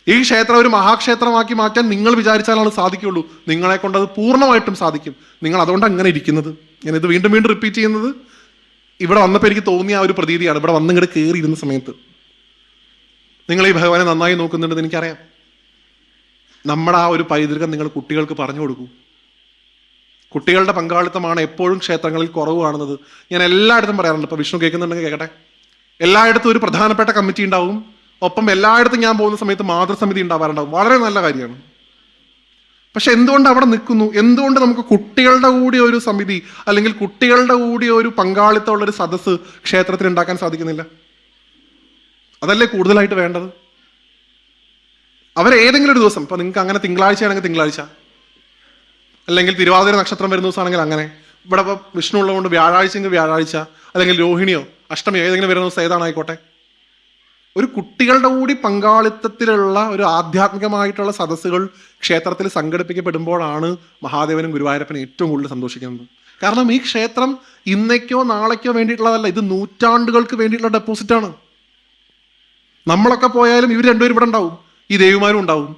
[SPEAKER 1] ഈ ക്ഷേത്രം ഒരു മഹാക്ഷേത്രമാക്കി മാറ്റാൻ നിങ്ങൾ വിചാരിച്ചാലാണ് സാധിക്കുള്ളൂ. നിങ്ങളെ കൊണ്ട് അത് പൂർണ്ണമായിട്ടും സാധിക്കും. നിങ്ങൾ അതുകൊണ്ട് അങ്ങനെ ഇരിക്കുന്നത്. ഞാനിത് വീണ്ടും വീണ്ടും റിപ്പീറ്റ് ചെയ്യുന്നത് ഇവിടെ വന്നപ്പോൾ എനിക്ക് തോന്നിയ ആ ഒരു പ്രതീതിയാണ്. ഇവിടെ വന്നിങ്ങോട്ട് കയറി ഇരുന്ന സമയത്ത് നിങ്ങൾ ഈ ഭഗവാനെ നന്നായി നോക്കുന്നുണ്ടെന്ന് എനിക്കറിയാം. നമ്മുടെ ആ ഒരു പൈതൃകം നിങ്ങൾ കുട്ടികൾക്ക് പറഞ്ഞു കൊടുക്കൂ. കുട്ടികളുടെ പങ്കാളിത്തമാണ് എപ്പോഴും ക്ഷേത്രങ്ങളിൽ കുറവ് കാണുന്നത്. ഞാൻ എല്ലായിടത്തും പറയാറുണ്ട്. ഇപ്പൊ വിഷ്ണു കേൾക്കുന്നുണ്ടെങ്കിൽ കേൾക്കട്ടെ. എല്ലായിടത്തും ഒരു പ്രധാനപ്പെട്ട കമ്മിറ്റി ഉണ്ടാവും. ഒപ്പം എല്ലായിടത്തും ഞാൻ പോകുന്ന സമയത്ത് മാതൃസമിതി ഉണ്ടാവാറുണ്ടാവും. വളരെ നല്ല കാര്യമാണ്. പക്ഷെ എന്തുകൊണ്ട് അവിടെ നിൽക്കുന്നു? എന്തുകൊണ്ട് നമുക്ക് കുട്ടികളുടെ കൂടി ഒരു സമിതി അല്ലെങ്കിൽ കുട്ടികളുടെ കൂടി ഒരു പങ്കാളിത്തമുള്ള ഒരു സദസ്സ് ക്ഷേത്രത്തിൽ ഉണ്ടാക്കാൻ സാധിക്കുന്നില്ല? അതല്ലേ കൂടുതലായിട്ട് വേണ്ടത്? അവരേതെങ്കിലും ഒരു ദിവസം, ഇപ്പൊ നിങ്ങൾക്ക് അങ്ങനെ തിങ്കളാഴ്ചയാണെങ്കിൽ തിങ്കളാഴ്ച, അല്ലെങ്കിൽ തിരുവാതിര നക്ഷത്രം വരുന്ന ദിവസമാണെങ്കിൽ അങ്ങനെ. ഇവിടെ ഇപ്പം വിഷ്ണു ഉള്ളതുകൊണ്ട് വ്യാഴാഴ്ചയെങ്കിൽ വ്യാഴാഴ്ച, അല്ലെങ്കിൽ രോഹിണിയോ അഷ്ടമിയോ ഏതെങ്കിലും വരുന്ന ദിവസം ഏതാണായിക്കോട്ടെ. ഒരു കുട്ടികളുടെ കൂടി പങ്കാളിത്തത്തിലുള്ള ഒരു ആധ്യാത്മികമായിട്ടുള്ള സദസ്സുകൾ ക്ഷേത്രത്തിൽ സംഘടിപ്പിക്കപ്പെടുമ്പോഴാണ് മഹാദേവനും ഗുരുവായൂരപ്പനും ഏറ്റവും കൂടുതൽ സന്തോഷിക്കുന്നത്. കാരണം ഈ ക്ഷേത്രം ഇന്നേക്കോ നാളേക്കോ വേണ്ടിയിട്ടുള്ളതല്ല, ഇത് നൂറ്റാണ്ടുകൾക്ക് വേണ്ടിയിട്ടുള്ള ഡെപ്പോസിറ്റാണ്. നമ്മളൊക്കെ പോയാലും ഇവർ രണ്ടുപേരും ഇവിടെ ഉണ്ടാവും. ഈ ദേവിമാരും ഉണ്ടാവും,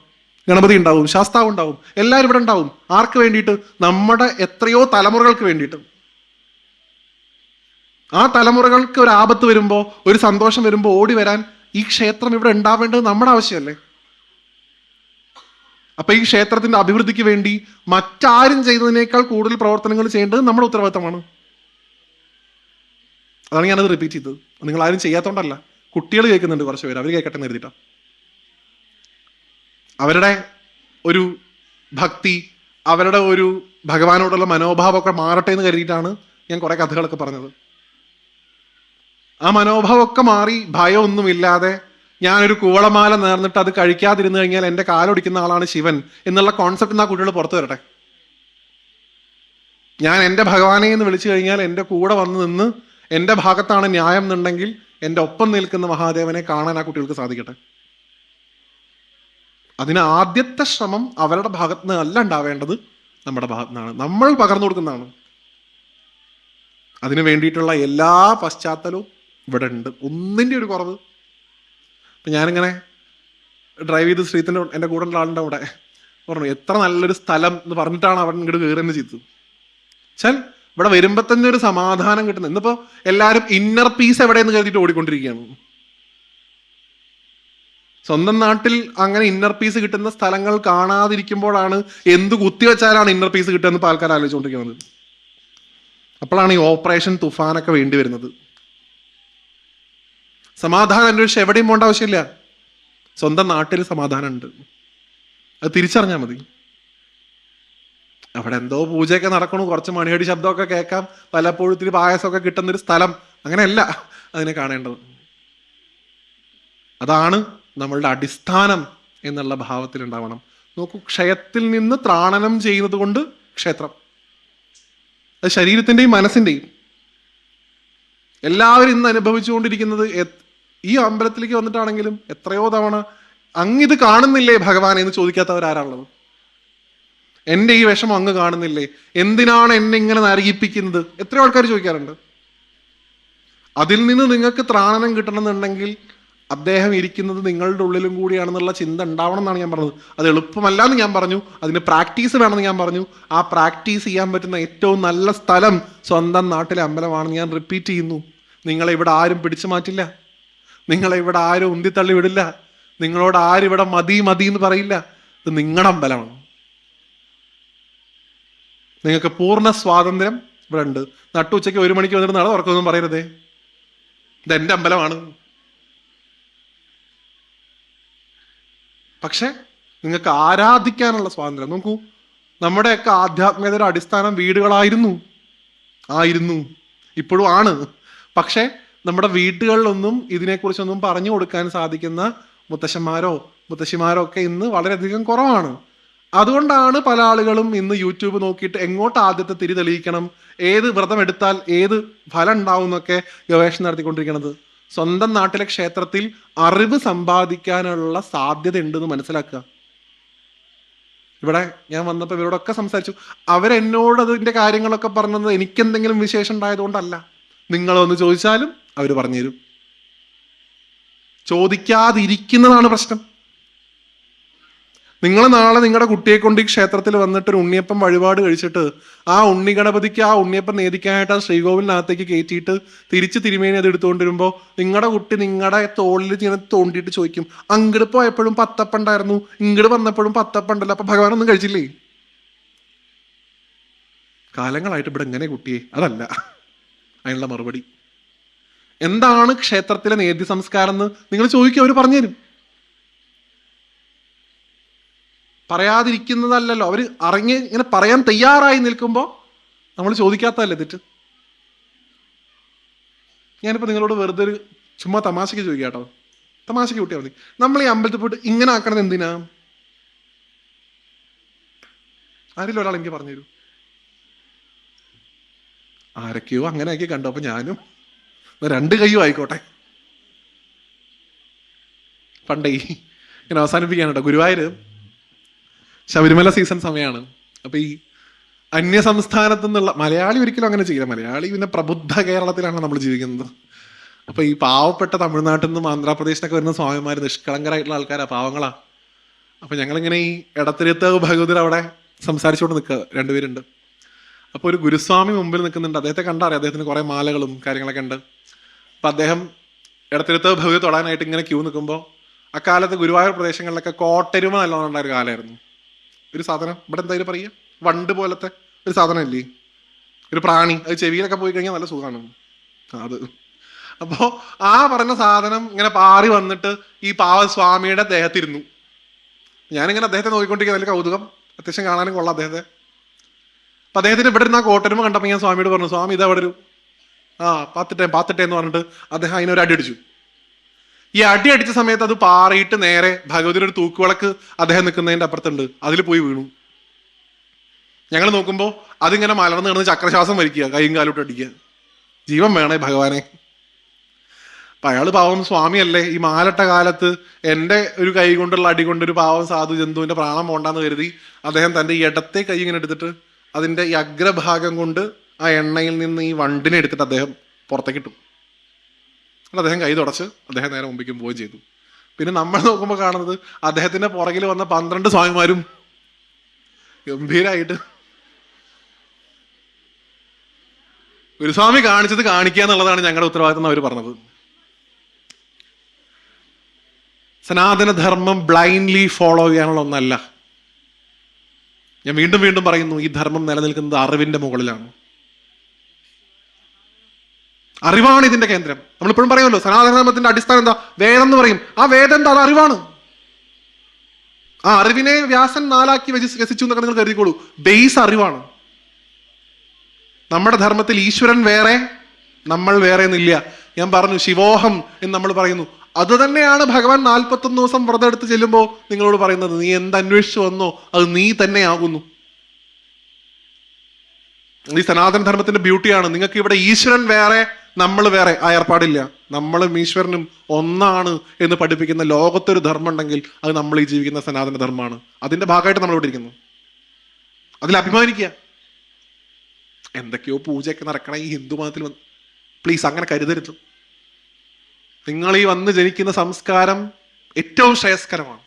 [SPEAKER 1] ഗണപതി ഉണ്ടാവും, ശാസ്താവ് ഉണ്ടാവും, എല്ലാവരും ഇവിടെ ഉണ്ടാവും. ആർക്ക് വേണ്ടിയിട്ട്? നമ്മുടെ എത്രയോ തലമുറകൾക്ക് വേണ്ടിയിട്ട്. ആ തലമുറകൾക്ക് ഒരു ആപത്ത് വരുമ്പോൾ, ഒരു സന്തോഷം വരുമ്പോൾ ഓടി വരാൻ ഈ ക്ഷേത്രം ഇവിടെ ഉണ്ടാവേണ്ടത് നമ്മുടെ ആവശ്യമല്ലേ? അപ്പൊ ഈ ക്ഷേത്രത്തിന്റെ അഭിവൃദ്ധിക്ക് വേണ്ടി മറ്റാരും ചെയ്തതിനേക്കാൾ കൂടുതൽ പ്രവർത്തനങ്ങൾ ചെയ്യേണ്ടത് നമ്മുടെ ഉത്തരവാദിത്തമാണ്. അതാണ് ഞാനത് റിപ്പീറ്റ് ചെയ്തത്. നിങ്ങൾ ആരും ചെയ്യാത്തോണ്ടല്ല. കുട്ടികൾ കേൾക്കുന്നുണ്ട് കുറച്ച് പേര്, അവർ കേൾക്കട്ടെ എന്ന് കരുതിയിട്ടാ. അവരുടെ ഒരു ഭക്തി, അവരുടെ ഒരു ഭഗവാനോടുള്ള മനോഭാവമൊക്കെ മാറട്ടെ എന്ന് കരുതിയിട്ടാണ് ഞാൻ കുറെ കഥകളൊക്കെ പറഞ്ഞത്. ആ മനോഭാവമൊക്കെ മാറി ഭയമൊന്നുമില്ലാതെ ഞാനൊരു കൂവളമാല നേർന്നിട്ട് അത് കഴിക്കാതിരുന്നു കഴിഞ്ഞാൽ എൻ്റെ കാലൊടിക്കുന്ന ആളാണ് ശിവൻ എന്നുള്ള കോൺസെപ്റ്റ് ആ കുട്ടികൾ പുറത്തു വരട്ടെ. ഞാൻ എൻ്റെ ഭഗവാനെ എന്ന് വിളിച്ചു കഴിഞ്ഞാൽ എൻ്റെ കൂടെ വന്ന് നിന്ന് എൻ്റെ ഭാഗത്താണ് ന്യായം എന്നുണ്ടെങ്കിൽ എൻ്റെ ഒപ്പം നിൽക്കുന്ന മഹാദേവനെ കാണാൻ ആ കുട്ടികൾക്ക് സാധിക്കട്ടെ. അതിന് ആദ്യത്തെ ശ്രമം അവരുടെ ഭാഗത്ത് നിന്ന് അല്ല ഉണ്ടാവേണ്ടത്, നമ്മുടെ ഭാഗത്തു നിന്നാണ്. നമ്മൾ പകർന്നു കൊടുക്കുന്നതാണ്. അതിനു വേണ്ടിയിട്ടുള്ള എല്ലാ പശ്ചാത്തലവും ഇവിടെ ഉണ്ട്. ഒന്നിൻ്റെ ഒരു കുറവ്. അപ്പം ഞാനിങ്ങനെ ഡ്രൈവ് ചെയ്ത് ശ്രീത്തിൻ്റെ എൻ്റെ കൂടെ ഉള്ള ആളുടെ അവിടെ പറഞ്ഞു, എത്ര നല്ലൊരു സ്ഥലം എന്ന് പറഞ്ഞിട്ടാണ് അവൻ ഇങ്ങോട്ട് കയറുന്നത് ചെയ്തത്. വെച്ചാൽ ഇവിടെ വരുമ്പോൾ തന്നെ ഒരു സമാധാനം കിട്ടുന്നത്. ഇന്നിപ്പോൾ എല്ലാവരും ഇന്നർ പീസ് എവിടെയെന്ന് കരുതിയിട്ട് ഓടിക്കൊണ്ടിരിക്കുകയാണ്. സ്വന്തം നാട്ടിൽ അങ്ങനെ ഇന്നർ പീസ് കിട്ടുന്ന സ്ഥലങ്ങൾ കാണാതിരിക്കുമ്പോഴാണ് എന്ത് കുത്തിവെച്ചാലാണ് ഇന്നർ പീസ് കിട്ടുക എന്ന് ആൾക്കാർ ആലോചിച്ചുകൊണ്ടിരിക്കുന്നത്. അപ്പോഴാണ് ഈ ഓപ്പറേഷൻ തുഫാനൊക്കെ വേണ്ടി വരുന്നത്. സമാധാനം അന്വേഷിച്ച് എവിടെയും പോകേണ്ട ആവശ്യമില്ല. സ്വന്തം നാട്ടിൽ സമാധാനം ഉണ്ട്. അത് തിരിച്ചറിഞ്ഞാൽ മതി. അവിടെ എന്തോ പൂജയൊക്കെ നടക്കണു, കുറച്ച് മണിയടി ശബ്ദമൊക്കെ കേൾക്കാം, പലപ്പോഴും ഇത്തിരി പായസമൊക്കെ കിട്ടുന്നൊരു സ്ഥലം, അങ്ങനെയല്ല അതിനെ കാണേണ്ടത്. അതാണ് നമ്മളുടെ അടിസ്ഥാനം എന്നുള്ള ഭാവത്തിൽ ഉണ്ടാവണം. നോക്കൂ, ക്ഷയത്തിൽ നിന്ന് ത്രാണനം ചെയ്യുന്നത് കൊണ്ട് ക്ഷേത്രം, അത് ശരീരത്തിൻ്റെയും മനസ്സിൻ്റെയും. എല്ലാവരും ഇന്ന് അനുഭവിച്ചുകൊണ്ടിരിക്കുന്നത്, ഈ അമ്പലത്തിലേക്ക് വന്നിട്ടാണെങ്കിലും എത്രയോ തവണ അങ്ങിത് കാണുന്നില്ലേ ഭഗവാൻ എന്ന് ചോദിക്കാത്തവരാരാണുള്ളത്? എൻ്റെ ഈ വിഷമം അങ്ങ് കാണുന്നില്ലേ, എന്തിനാണ് എന്നെ ഇങ്ങനെ നരകിപ്പിക്കുന്നത്? എത്രയോ ആൾക്കാർ ചോദിക്കാറുണ്ട്. അതിൽ നിന്ന് നിങ്ങൾക്ക് ത്രാണനം കിട്ടണമെന്നുണ്ടെങ്കിൽ അദ്ദേഹം ഇരിക്കുന്നത് നിങ്ങളുടെ ഉള്ളിലും കൂടിയാണെന്നുള്ള ചിന്ത ഉണ്ടാവണം എന്നാണ് ഞാൻ പറഞ്ഞത്. അത് എളുപ്പമല്ല എന്ന് ഞാൻ പറഞ്ഞു. അതിന് പ്രാക്ടീസ് വേണമെന്ന് ഞാൻ പറഞ്ഞു. ആ പ്രാക്ടീസ് ചെയ്യാൻ പറ്റുന്ന ഏറ്റവും നല്ല സ്ഥലം സ്വന്തം നാട്ടിലെ അമ്പലമാണെന്ന് ഞാൻ റിപ്പീറ്റ് ചെയ്യുന്നു. നിങ്ങളെ ഇവിടെ ആരും പിടിച്ചു മാറ്റില്ല. നിങ്ങളെ ഇവിടെ ആരും ഉന്തിത്തള്ളി വിടില്ല. നിങ്ങളോട് ആരും ഇവിടെ മതി മതി എന്ന് പറയില്ല. ഇത് നിങ്ങളുടെ അമ്പലമാണ്. നിങ്ങൾക്ക് പൂർണ്ണ സ്വാതന്ത്ര്യം ഇവിടെ ഉണ്ട്. നട്ടുച്ചയ്ക്ക് 1 മണിക്ക് വന്നിട്ട് നട തുറക്കൊന്നും പറയരുതേ, ഇതെന്റെ അമ്പലമാണ്. പക്ഷെ നിങ്ങൾക്ക് ആരാധിക്കാനുള്ള സ്വാതന്ത്ര്യം. നോക്കൂ, നമ്മുടെയൊക്കെ ആധ്യാത്മികതയുടെ അടിസ്ഥാനം വീടുകളായിരുന്നു, ഇപ്പോഴും ആണ്. പക്ഷെ നമ്മുടെ വീടുകളിലൊന്നും ഇതിനെക്കുറിച്ചൊന്നും പറഞ്ഞു കൊടുക്കാൻ സാധിക്കുന്ന മുത്തശ്ശന്മാരോ മുത്തശ്ശിമാരോ ഒക്കെ ഇന്ന് വളരെയധികം കുറവാണ്. അതുകൊണ്ടാണ് പല ആളുകളും ഇന്ന് യൂട്യൂബ് നോക്കിയിട്ട് എങ്ങോട്ട് ആദ്യത്തെ തിരി തെളിയിക്കണം, ഏത് വ്രതം എടുത്താൽ ഏത് ഫലം ഉണ്ടാവും എന്നൊക്കെ ഗവേഷണം നടത്തിക്കൊണ്ടിരിക്കുന്നത്. സ്വന്തം നാട്ടിലെ ക്ഷേത്രത്തിൽ അറിവ് സമ്പാദിക്കാനുള്ള സാധ്യത ഉണ്ടെന്ന് മനസ്സിലാക്കുക. ഇവിടെ ഞാൻ വന്നപ്പോൾ ഇവരോടൊക്കെ സംസാരിച്ചു. അവരെന്നോട് അതിൻ്റെ കാര്യങ്ങളൊക്കെ പറഞ്ഞത് എനിക്കെന്തെങ്കിലും വിശേഷം ഉണ്ടായതുകൊണ്ടല്ല. നിങ്ങളൊന്ന് ചോദിച്ചാലും അവർ പറഞ്ഞുതരും. ചോദിക്കാതിരിക്കുന്നതാണ് പ്രശ്നം. നിങ്ങൾ നാളെ നിങ്ങളുടെ കുട്ടിയെ കൊണ്ട് ഈ ക്ഷേത്രത്തിൽ വന്നിട്ട് ഒരു ഉണ്ണിയപ്പം വഴിപാട് കഴിച്ചിട്ട് ആ ഉണ്ണി ഗണപതിക്ക് ആ ഉണ്ണിയപ്പം നേദിക്കാനായിട്ട് ആ ശ്രീകോവിലിനകത്തേക്ക് കയറ്റിയിട്ട് തിരിച്ച് തിരുമേനി അത് എടുത്തുകൊണ്ടിരുമ്പോൾ നിങ്ങളുടെ കുട്ടി നിങ്ങളുടെ തോളിൽ ഇങ്ങനെ തോണ്ടിയിട്ട് ചോദിക്കും, അങ്ങോട്ട് പോയപ്പോഴും പത്തപ്പുണ്ടായിരുന്നു, ഇങ്ങോട്ട് വന്നപ്പോഴും പത്തപ്പുണ്ടല്ലോ, അപ്പൊ ഭഗവാൻ ഒന്നും കഴിച്ചില്ലേ? കാലങ്ങളായിട്ട് ഇവിടെ എങ്ങനെ കുട്ടിയെ? അതല്ല അതിനുള്ള മറുപടി. എന്താണ് ക്ഷേത്രത്തിലെ നേദ്യ സംസ്കാരം എന്ന് നിങ്ങൾ ചോദിക്കുക, അവർ പറഞ്ഞുതരും. പറയാതിരിക്കുന്നതല്ലല്ലോ, അവർ ഇങ്ങനെ പറയാൻ തയ്യാറായി നിൽക്കുമ്പോൾ നമ്മൾ ചോദിക്കാത്തതല്ലേ തെറ്റ്? ഞാനിപ്പോൾ നിങ്ങളോട് വെറുതെ ഒരു ചുമ്മാ തമാശയ്ക്ക് ചോദിക്കാം കേട്ടോ, തമാശയ്ക്ക് കൂട്ടിയാൽ മതി. നമ്മൾ ഈ അമ്പലത്തിൽ പോയിട്ട് ഇങ്ങനെ ആക്കണത് എന്തിനാ? ആരെങ്കിലും ഒരാൾ എനിക്ക് പറഞ്ഞു തരൂ. ആരൊക്കെയോ അങ്ങനെ ആക്കി കണ്ടു, അപ്പൊ ഞാനും 2 കൈയും ആയിക്കോട്ടെ. പണ്ടേ ഇങ്ങനെ അവസാനിപ്പിക്കാൻ കേട്ടോ, ഗുരുവായൂർ ശബരിമല സീസൺ സമയമാണ്. അപ്പൊ ഈ അന്യ സംസ്ഥാനത്തു നിന്നുള്ള മലയാളി ഒരിക്കലും അങ്ങനെ ചെയ്യില്ല. മലയാളി പിന്നെ പ്രബുദ്ധ കേരളത്തിലാണ് നമ്മൾ ജീവിക്കുന്നത്. അപ്പൊ ഈ പാവപ്പെട്ട തമിഴ്നാട്ടിൽ നിന്നും ആന്ധ്രാപ്രദേശിനൊക്കെ വരുന്ന സ്വാമിമാർ നിഷ്കളങ്കരായിട്ടുള്ള ആൾക്കാരാ, പാവങ്ങളാ. അപ്പൊ ഞങ്ങളിങ്ങനെ ഈ എടത്തിരുത്ത് ഭഗവതിർ അവിടെ സംസാരിച്ചുകൊണ്ട് നിൽക്കുക, 2 പേരുണ്ട്. അപ്പോൾ ഒരു ഗുരുസ്വാമി മുമ്പിൽ നിൽക്കുന്നുണ്ട്. അദ്ദേഹത്തെ കണ്ടറിയാം, അദ്ദേഹത്തിന് കുറെ മാലകളും കാര്യങ്ങളൊക്കെ ഉണ്ട്. അപ്പൊ അദ്ദേഹം എടത്തിരുത്ത് ഭഗവതി തൊടാനായിട്ട് ഇങ്ങനെ ക്യൂ നിൽക്കുമ്പോൾ, അക്കാലത്ത് ഗുരുവായൂർ പ്രദേശങ്ങളിലൊക്കെ കോട്ടരുമ നല്ലോണം ഉണ്ടായ ഒരു കാലമായിരുന്നു. ഒരു സാധനം ഇവിടെ എന്തായാലും പറയുക, വണ്ട് പോലത്തെ ഒരു സാധനം ഇല്ലേ, ഒരു പ്രാണി, അത് ചെവിയിലൊക്കെ പോയി കഴിഞ്ഞാൽ നല്ല സുഖമാണ് അത്. അപ്പോ ആ പറഞ്ഞ സാധനം ഇങ്ങനെ പാറി വന്നിട്ട് ഈ പാവസ്വാമിയുടെ ദേഹത്തിരുന്നു. ഞാനിങ്ങനെ അദ്ദേഹത്തെ നോക്കിക്കൊണ്ടിരിക്കുന്ന വലിയ കൗതുകം, അത്യാവശ്യം കാണാനും കൊള്ളാം അദ്ദേഹത്തെ. അപ്പൊ അദ്ദേഹത്തിന് ഇവിടെ ഇരുന്ന ആ കോട്ടരുമ കണ്ടപ്പോൾ ഞാൻ സ്വാമിയോട് പറഞ്ഞു, സ്വാമി ഇത് അവിടെ ഒരു പാത്തിട്ടെ എന്ന് പറഞ്ഞിട്ട് അദ്ദേഹം അതിനൊരു അടി അടിച്ചു. ഈ അടി അടിച്ച സമയത്ത് അത് പാറിയിട്ട് നേരെ ഭഗവതിയുടെ ഒരു തൂക്കുവിളക്ക് അദ്ദേഹം നിൽക്കുന്നതിന്റെ അപ്പുറത്തുണ്ട്, അതിൽ പോയി വീണു. ഞങ്ങൾ നോക്കുമ്പോൾ അതിങ്ങനെ മലർന്ന് കിടന്ന് ചക്രശ്വാസം വലിക്കുക, കൈയും കാലോട്ട് അടിക്കുക. ജീവൻ വേണേ ഭഗവാനെ. അപ്പൊ അയാൾ പാവം സ്വാമിയല്ലേ, ഈ മാലട്ട കാലത്ത് എൻ്റെ ഒരു കൈ കൊണ്ടുള്ള അടി കൊണ്ട് ഒരു പാവം സാധു ജന്തുവിന്റെ പ്രാണം പോണ്ടാന്ന് കരുതി അദ്ദേഹം തൻ്റെ ഈ ഇടത്തെ കൈ ഇങ്ങനെ എടുത്തിട്ട് അതിന്റെ ഈ അഗ്രഭാഗം കൊണ്ട് ആ എണ്ണയിൽ നിന്ന് ഈ വണ്ടിനെ എടുത്തിട്ട് അദ്ദേഹം പുറത്തേക്ക് ഇട്ടു. അദ്ദേഹം കൈ തുടച്ച് അദ്ദേഹം നേരെ മുമ്പിക്കും പോവുകയും ചെയ്തു. പിന്നെ നമ്മൾ നോക്കുമ്പോൾ കാണുന്നത് അദ്ദേഹത്തിന്റെ പുറകിൽ വന്ന 12 സ്വാമിമാരും ഗംഭീരായിട്ട് ഒരു സ്വാമി കാണിച്ചത് കാണിക്കുക എന്നുള്ളതാണ് ഞങ്ങളുടെ ഉത്തരവാദിത്തം അവർ പറഞ്ഞത്. സനാതനധർമ്മം ബ്ലൈൻഡ്ലി ഫോളോ ചെയ്യാനുള്ള ഒന്നല്ല. ഞാൻ വീണ്ടും വീണ്ടും പറയുന്നു, ഈ ധർമ്മം നിലനിൽക്കുന്നത് അറിവിന്റെ മുകളിലാണ്. അറിവാണ് ഇതിന്റെ കേന്ദ്രം. നമ്മളിപ്പോഴും പറയുമല്ലോ, സനാതനധർമ്മത്തിന്റെ അടിസ്ഥാനം എന്താ? വേദം എന്ന് പറയും. ആ വേദം എന്താ? അത് അറിവാണ്. ആ അറിവിനെ വ്യാസൻ 4ആക്കി രസിച്ചു എന്നൊക്കെ നിങ്ങൾ കരുതിക്കോളൂ. ബേസ് അറിവാണ്. നമ്മുടെ ധർമ്മത്തിൽ ഈശ്വരൻ വേറെ, നമ്മൾ വേറെ എന്നില്ല. ഞാൻ പറഞ്ഞു, ശിവോഹം എന്ന് നമ്മൾ പറയുന്നു. അത് തന്നെയാണ് ഭഗവാൻ 41 ദിവസം വ്രതം എടുത്ത് ചെല്ലുമ്പോൾ നിങ്ങളോട് പറയുന്നത്. നീ എന്ത് അന്വേഷിച്ചു വന്നോ അത് നീ തന്നെ ആകുന്നു. ഈ സനാതന ധർമ്മത്തിന്റെ ബ്യൂട്ടിയാണ്. നിങ്ങൾക്ക് ഇവിടെ ഈശ്വരൻ വേറെ നമ്മൾ വേറെ ആ ഏർപ്പാടില്ല. നമ്മളും ഈശ്വരനും ഒന്നാണ് എന്ന് പഠിപ്പിക്കുന്ന ലോകത്തൊരു ധർമ്മം ഉണ്ടെങ്കിൽ അത് നമ്മൾ ഈ ജീവിക്കുന്ന സനാതന ധർമ്മമാണ്. അതിന്റെ ഭാഗമായിട്ട് നമ്മൾ ഇവിടെ ഇരിക്കുന്നു. അതിൽ അഭിമാനിക്കുക. എന്തൊക്കെയോ പൂജയൊക്കെ നടക്കണ ഈ ഹിന്ദു മതത്തിൽ വന്ന് പ്ലീസ് അങ്ങനെ കരുതരുത്. നിങ്ങൾ ഈ വന്ന് ജനിക്കുന്ന സംസ്കാരം ഏറ്റവും ശ്രേയസ്കരമാണ്.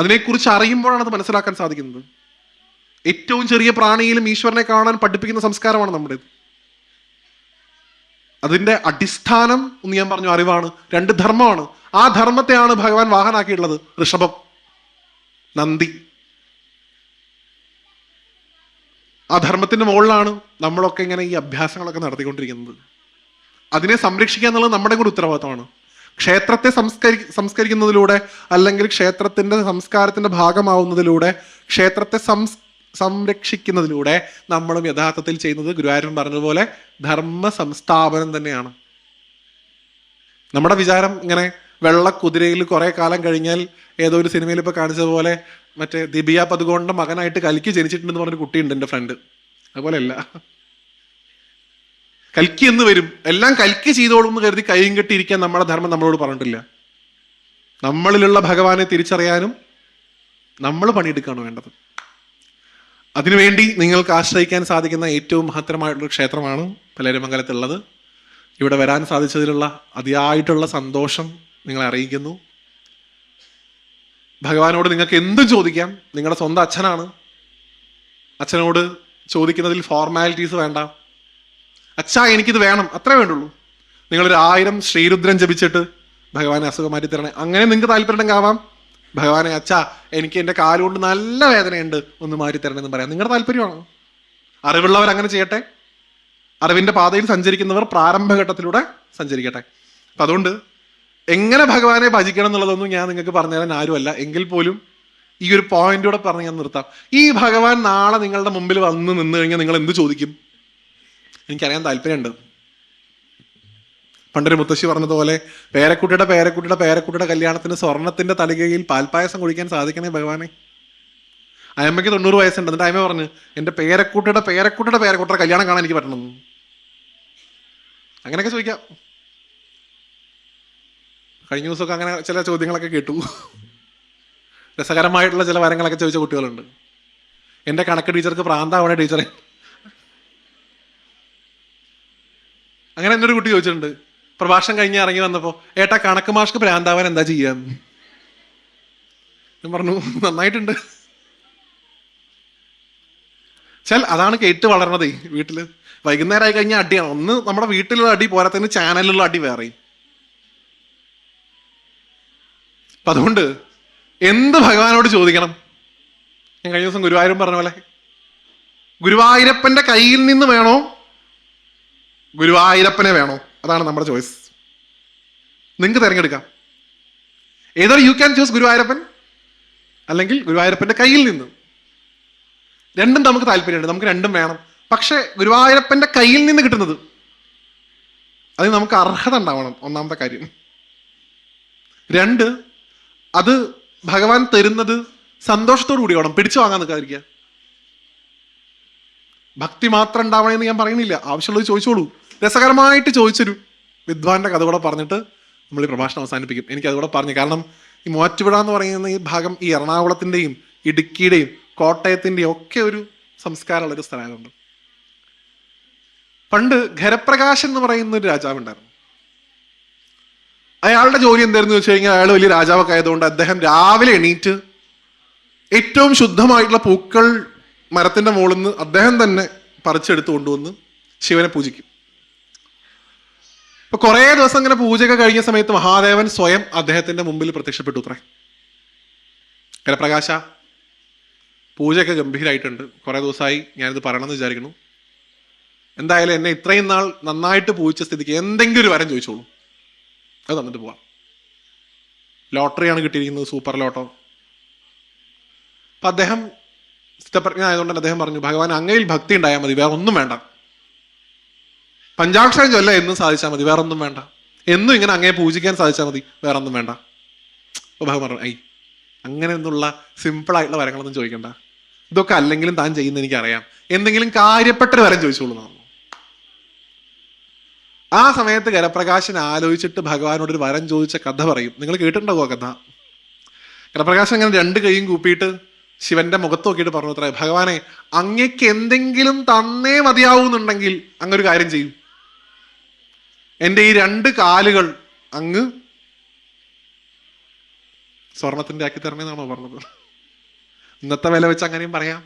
[SPEAKER 1] അതിനെക്കുറിച്ച് അറിയുമ്പോഴാണ് അത് മനസ്സിലാക്കാൻ സാധിക്കുന്നത്. ഏറ്റവും ചെറിയ പ്രാണിയിലും ഈശ്വരനെ കാണാൻ പഠിപ്പിക്കുന്ന സംസ്കാരമാണ് നമ്മുടേത്. അതിന്റെ അടിസ്ഥാനം ഒന്ന് ഞാൻ പറഞ്ഞു, അറിവാണ്. 2 ധർമ്മമാണ്. ആ ധർമ്മത്തെയാണ് ഭഗവാൻ വാഹനാക്കിയിട്ടുള്ളത്, ഋഷഭം. നന്ദി. ആ ധർമ്മത്തിന്റെ മുകളിലാണ് നമ്മളൊക്കെ ഇങ്ങനെ ഈ അഭ്യാസങ്ങളൊക്കെ നടത്തിക്കൊണ്ടിരിക്കുന്നത്. അതിനെ സംരക്ഷിക്കുക എന്നുള്ളത് നമ്മുടെ കൂടെ ഉത്തരവാദിത്തമാണ്. ക്ഷേത്രത്തെ സംസ്കരിക്കുന്നതിലൂടെ, അല്ലെങ്കിൽ ക്ഷേത്രത്തിന്റെ സംസ്കാരത്തിന്റെ ഭാഗമാവുന്നതിലൂടെ, ക്ഷേത്രത്തെ സംരക്ഷിക്കുന്നതിലൂടെ നമ്മളും യഥാർത്ഥത്തിൽ ചെയ്യുന്നത് ഗുരുവായൂരൻ പറഞ്ഞതുപോലെ ധർമ്മ സംസ്ഥാപനം തന്നെയാണ്. നമ്മുടെ വിചാരം ഇങ്ങനെ വെള്ളക്കുതിരയിൽ കുറെ കാലം കഴിഞ്ഞാൽ ഏതോ ഒരു സിനിമയിൽ ഇപ്പൊ കാണിച്ചതുപോലെ മറ്റേ ദിബിയ പതുകോണിന്റെ മകനായിട്ട് കൽക്കി ജനിച്ചിട്ടുണ്ടെന്ന് പറഞ്ഞൊരു കുട്ടിയുണ്ട് എൻ്റെ ഫ്രണ്ട്. അതുപോലെയല്ല, കൽക്കി എന്ന് വരും, എല്ലാം കൽക്കി ചെയ്തോളും എന്ന് കരുതി കൈയും കെട്ടിയിരിക്കാൻ നമ്മുടെ ധർമ്മം നമ്മളോട് പറഞ്ഞിട്ടില്ല. നമ്മളിലുള്ള ഭഗവാനെ തിരിച്ചറിയാനും നമ്മൾ പണിയെടുക്കുകയാണ് വേണ്ടത്. അതിനുവേണ്ടി നിങ്ങൾക്ക് ആശ്രയിക്കാൻ സാധിക്കുന്ന ഏറ്റവും മഹത്തരമായിട്ടുള്ള ക്ഷേത്രമാണ് പലരുമംഗലത്തുള്ളത്. ഇവിടെ വരാൻ സാധിച്ചതിലുള്ള അതിയായിട്ടുള്ള സന്തോഷം നിങ്ങളെ അറിയിക്കുന്നു. ഭഗവാനോട് നിങ്ങൾക്ക് എന്തും ചോദിക്കാം. നിങ്ങളുടെ സ്വന്തം അച്ഛനാണ്. അച്ഛനോട് ചോദിക്കുന്നതിൽ ഫോർമാലിറ്റീസ് വേണ്ട. അച്ഛാ എനിക്കിത് വേണം, അത്രേ വേണ്ടുള്ളൂ. നിങ്ങളൊരു 1000 ശ്രീരുദ്രൻ ജപിച്ചിട്ട് ഭഗവാനെ അസുഖം മാറ്റി തരണേ, അങ്ങനെ നിങ്ങൾക്ക് താല്പര്യം ആവാം. ഭഗവാനെ അച്ഛാ എനിക്ക് എൻ്റെ കാലുകൊണ്ട് നല്ല വേദനയുണ്ട്, ഒന്ന് മാറ്റി തരണമെന്ന് പറയാം. നിങ്ങളുടെ താല്പര്യമാണ്. അറിവുള്ളവർ അങ്ങനെ ചെയ്യട്ടെ. അറിവിന്റെ പാതയിൽ സഞ്ചരിക്കുന്നവർ പ്രാരംഭഘട്ടത്തിലൂടെ സഞ്ചരിക്കട്ടെ. അപ്പം അതുകൊണ്ട് എങ്ങനെ ഭഗവാനെ ഭജിക്കണം എന്നുള്ളതൊന്നും ഞാൻ നിങ്ങൾക്ക് പറഞ്ഞുതരാൻ ആരുമല്ല. എങ്കിൽ പോലും ഈ ഒരു പോയിന്റൂടെ പറഞ്ഞ് ഞാൻ നിർത്താം. ഈ ഭഗവാൻ നാളെ നിങ്ങളുടെ മുമ്പിൽ വന്ന് നിന്ന് കഴിഞ്ഞാൽ നിങ്ങൾ എന്ത് ചോദിക്കും? എനിക്കറിയാൻ താല്പര്യമുണ്ട്. പണ്ടൊരു മുത്തശ്ശി പറഞ്ഞതുപോലെ പേരക്കുട്ടിയുടെ പേരക്കുട്ടിയുടെ പേരക്കുട്ടിയുടെ കല്യാണത്തിന് സ്വർണത്തിന്റെ തളികയിൽ പാൽപ്പായസം കുടിക്കാൻ സാധിക്കണേ ഭഗവാനെ. അയമ്മയ്ക്ക് 90 വയസ്സുണ്ട്. എന്നിട്ട് അയമ്മ പറഞ്ഞു എൻ്റെ പേരക്കുട്ടിയുടെ പേരക്കുട്ടിയുടെ പേരക്കുട്ടിയുടെ കല്യാണം കാണാൻ എനിക്ക് പറ്റണം. അങ്ങനെയൊക്കെ ചോദിക്കാം. കഴിഞ്ഞ ദിവസമൊക്കെ അങ്ങനെ ചില ചോദ്യങ്ങളൊക്കെ കേട്ടു. രസകരമായിട്ടുള്ള ചില വരങ്ങളൊക്കെ ചോദിച്ച കുട്ടികളുണ്ട്. എൻ്റെ കണക്ക് ടീച്ചർക്ക് പ്രാന്താവണേ ടീച്ചറെ, അങ്ങനെ എന്നൊരു കുട്ടി ചോദിച്ചിട്ടുണ്ട്. പ്രഭാഷണം കഴിഞ്ഞ് ഇറങ്ങി വന്നപ്പോൾ ഏട്ടാ കണക്ക് മാഷ്ക്ക് പ്രാന്താവാൻ എന്താ ചെയ്യാന്ന് ഞാൻ പറഞ്ഞു നന്നായിട്ടുണ്ട്. അതാണ് കേട്ട് വളർന്നതേ. വീട്ടില് വൈകുന്നേരം ആയി കഴിഞ്ഞാൽ അടിയാണ്. ഒന്ന് നമ്മുടെ വീട്ടിലുള്ള അടി പോരാത്തതിന് ചാനലിലുള്ള അടി വേറെ. അപ്പൊ അതുകൊണ്ട് എന്ത് ഭഗവാനോട് ചോദിക്കണം? ഞാൻ കഴിഞ്ഞ ദിവസം ഗുരുവായൂരം പറഞ്ഞ പോലെ ഗുരുവായൂരപ്പന്റെ കയ്യിൽ നിന്ന് വേണോ ഗുരുവായൂരപ്പനെ വേണോ? അതാണ് നമ്മുടെ ചോയ്സ്. നിങ്ങൾക്ക് തിരഞ്ഞെടുക്കാം. ഏതോ യു ക്യാൻ ചൂസ് ഗുരുവായൂരപ്പൻ അല്ലെങ്കിൽ ഗുരുവായൂരപ്പന്റെ കയ്യിൽ നിന്ന്. രണ്ടും നമുക്ക് താല്പര്യമുണ്ട്, നമുക്ക് രണ്ടും വേണം. പക്ഷെ ഗുരുവായൂരപ്പന്റെ കയ്യിൽ നിന്ന് കിട്ടുന്നത് അതിന് നമുക്ക് അർഹത ഉണ്ടാവണം, ഒന്നാമത്തെ കാര്യം. 2, അത് ഭഗവാൻ തരുന്നത് സന്തോഷത്തോടു കൂടി വേണം, പിടിച്ചു വാങ്ങാൻ നിൽക്കാതിരിക്കുക. ഭക്തി മാത്രം ഉണ്ടാവണമെന്ന് ഞാൻ പറയുന്നില്ല, ആവശ്യമുള്ളത് ചോദിച്ചോളൂ. രസകരമായിട്ട് ചോദിച്ചൊരു വിദ്വാന്റെ കഥ കൂടെ പറഞ്ഞിട്ട് നമ്മൾ ഈ പ്രഭാഷണം അവസാനിപ്പിക്കും. എനിക്ക് അതുകൂടെ പറഞ്ഞു. കാരണം ഈ മൂവാറ്റുപുഴ എന്ന് പറയുന്ന ഈ ഭാഗം ഈ എറണാകുളത്തിന്റെയും ഇടുക്കിയുടെയും കോട്ടയത്തിന്റെയും ഒക്കെ ഒരു സംസ്കാരമുള്ള ഒരു സ്ഥലമായതുകൊണ്ട്. പണ്ട് ഖരപ്രകാശൻ എന്ന് പറയുന്ന ഒരു രാജാവ് ഉണ്ടായിരുന്നു. അയാളുടെ ജോലി എന്തായിരുന്നു വെച്ച് കഴിഞ്ഞാൽ അയാൾ വലിയ രാജാവൊക്കെ ആയതുകൊണ്ട് അദ്ദേഹം രാവിലെ എണീറ്റ് ഏറ്റവും ശുദ്ധമായിട്ടുള്ള പൂക്കൾ മരത്തിന്റെ മുകളിൽ നിന്ന് അദ്ദേഹം തന്നെ പറിച്ചെടുത്ത് കൊണ്ടുവന്ന് ശിവനെ പൂജിക്കും. ഇപ്പൊ കുറേ ദിവസം ഇങ്ങനെ പൂജയൊക്കെ കഴിഞ്ഞ സമയത്ത് മഹാദേവൻ സ്വയം അദ്ദേഹത്തിന്റെ മുമ്പിൽ പ്രത്യക്ഷപ്പെട്ടു. അത്രേ, ഖരപ്രകാശ പൂജയൊക്കെ ഗംഭീരമായിട്ടുണ്ട്, കുറെ ദിവസമായി ഞാനിത് പറയണമെന്ന് വിചാരിക്കുന്നു. എന്തായാലും എന്നെ ഇത്രയും നാൾ നന്നായിട്ട് പൂജിച്ച സ്ഥിതിക്ക് എന്തെങ്കിലും ഒരു വരം ചോദിച്ചോളൂ, അത് തന്നിട്ട് പോവാം. ലോട്ടറിയാണ് കിട്ടിയിരിക്കുന്നത്, സൂപ്പർ ലോട്ടോ. അപ്പൊ അദ്ദേഹം സ്ഥിതപ്രജ്ഞ ആയതുകൊണ്ട് അദ്ദേഹം പറഞ്ഞു, ഭഗവാൻ അങ്ങയിൽ ഭക്തി ഉണ്ടായാൽ മതി, വേറെ ഒന്നും വേണ്ട. പഞ്ചാക്ഷരം ചൊല്ല എന്നും സാധിച്ചാൽ മതി, വേറെ ഒന്നും വേണ്ട. എന്നും ഇങ്ങനെ അങ്ങയെ പൂജിക്കാൻ സാധിച്ചാൽ മതി, വേറെ ഒന്നും വേണ്ട. അപ്പൊ ഭഗവാൻ പറഞ്ഞു, അങ്ങനെ ഒന്നുള്ള സിമ്പിളായിട്ടുള്ള വരങ്ങളൊന്നും ചോദിക്കണ്ട, ഇതൊക്കെ അല്ലെങ്കിലും താൻ ചെയ്യുന്ന എനിക്കറിയാം, എന്തെങ്കിലും കാര്യപ്പെട്ടൊരു വരം ചോദിച്ചോളൂ എന്നാണ്. ആ സമയത്ത് ഖരപ്രകാശൻ ആലോചിച്ചിട്ട് ഭഗവാനോട് ഒരു വരം ചോദിച്ച കഥ പറയും. നിങ്ങൾ കേട്ടിട്ടുണ്ടാവുക കഥ. ഖരപ്രകാശൻ അങ്ങനെ 2 കൈയും കൂപ്പിയിട്ട് ശിവന്റെ മുഖത്ത് നോക്കിയിട്ട് പറഞ്ഞു, അത്ര ഭഗവാനെ അങ്ങയ്ക്ക് എന്തെങ്കിലും തന്നേ മതിയാവുന്നുണ്ടെങ്കിൽ അങ്ങൊരു കാര്യം ചെയ്യും, എൻ്റെ ഈ 2 കാലുകൾ അങ്ങ് സ്വർണത്തിന്റെ ആക്കി തരണേന്നാണോ പറഞ്ഞത്? ഇന്നത്തെ വില വെച്ച് അങ്ങനെയും പറയാം.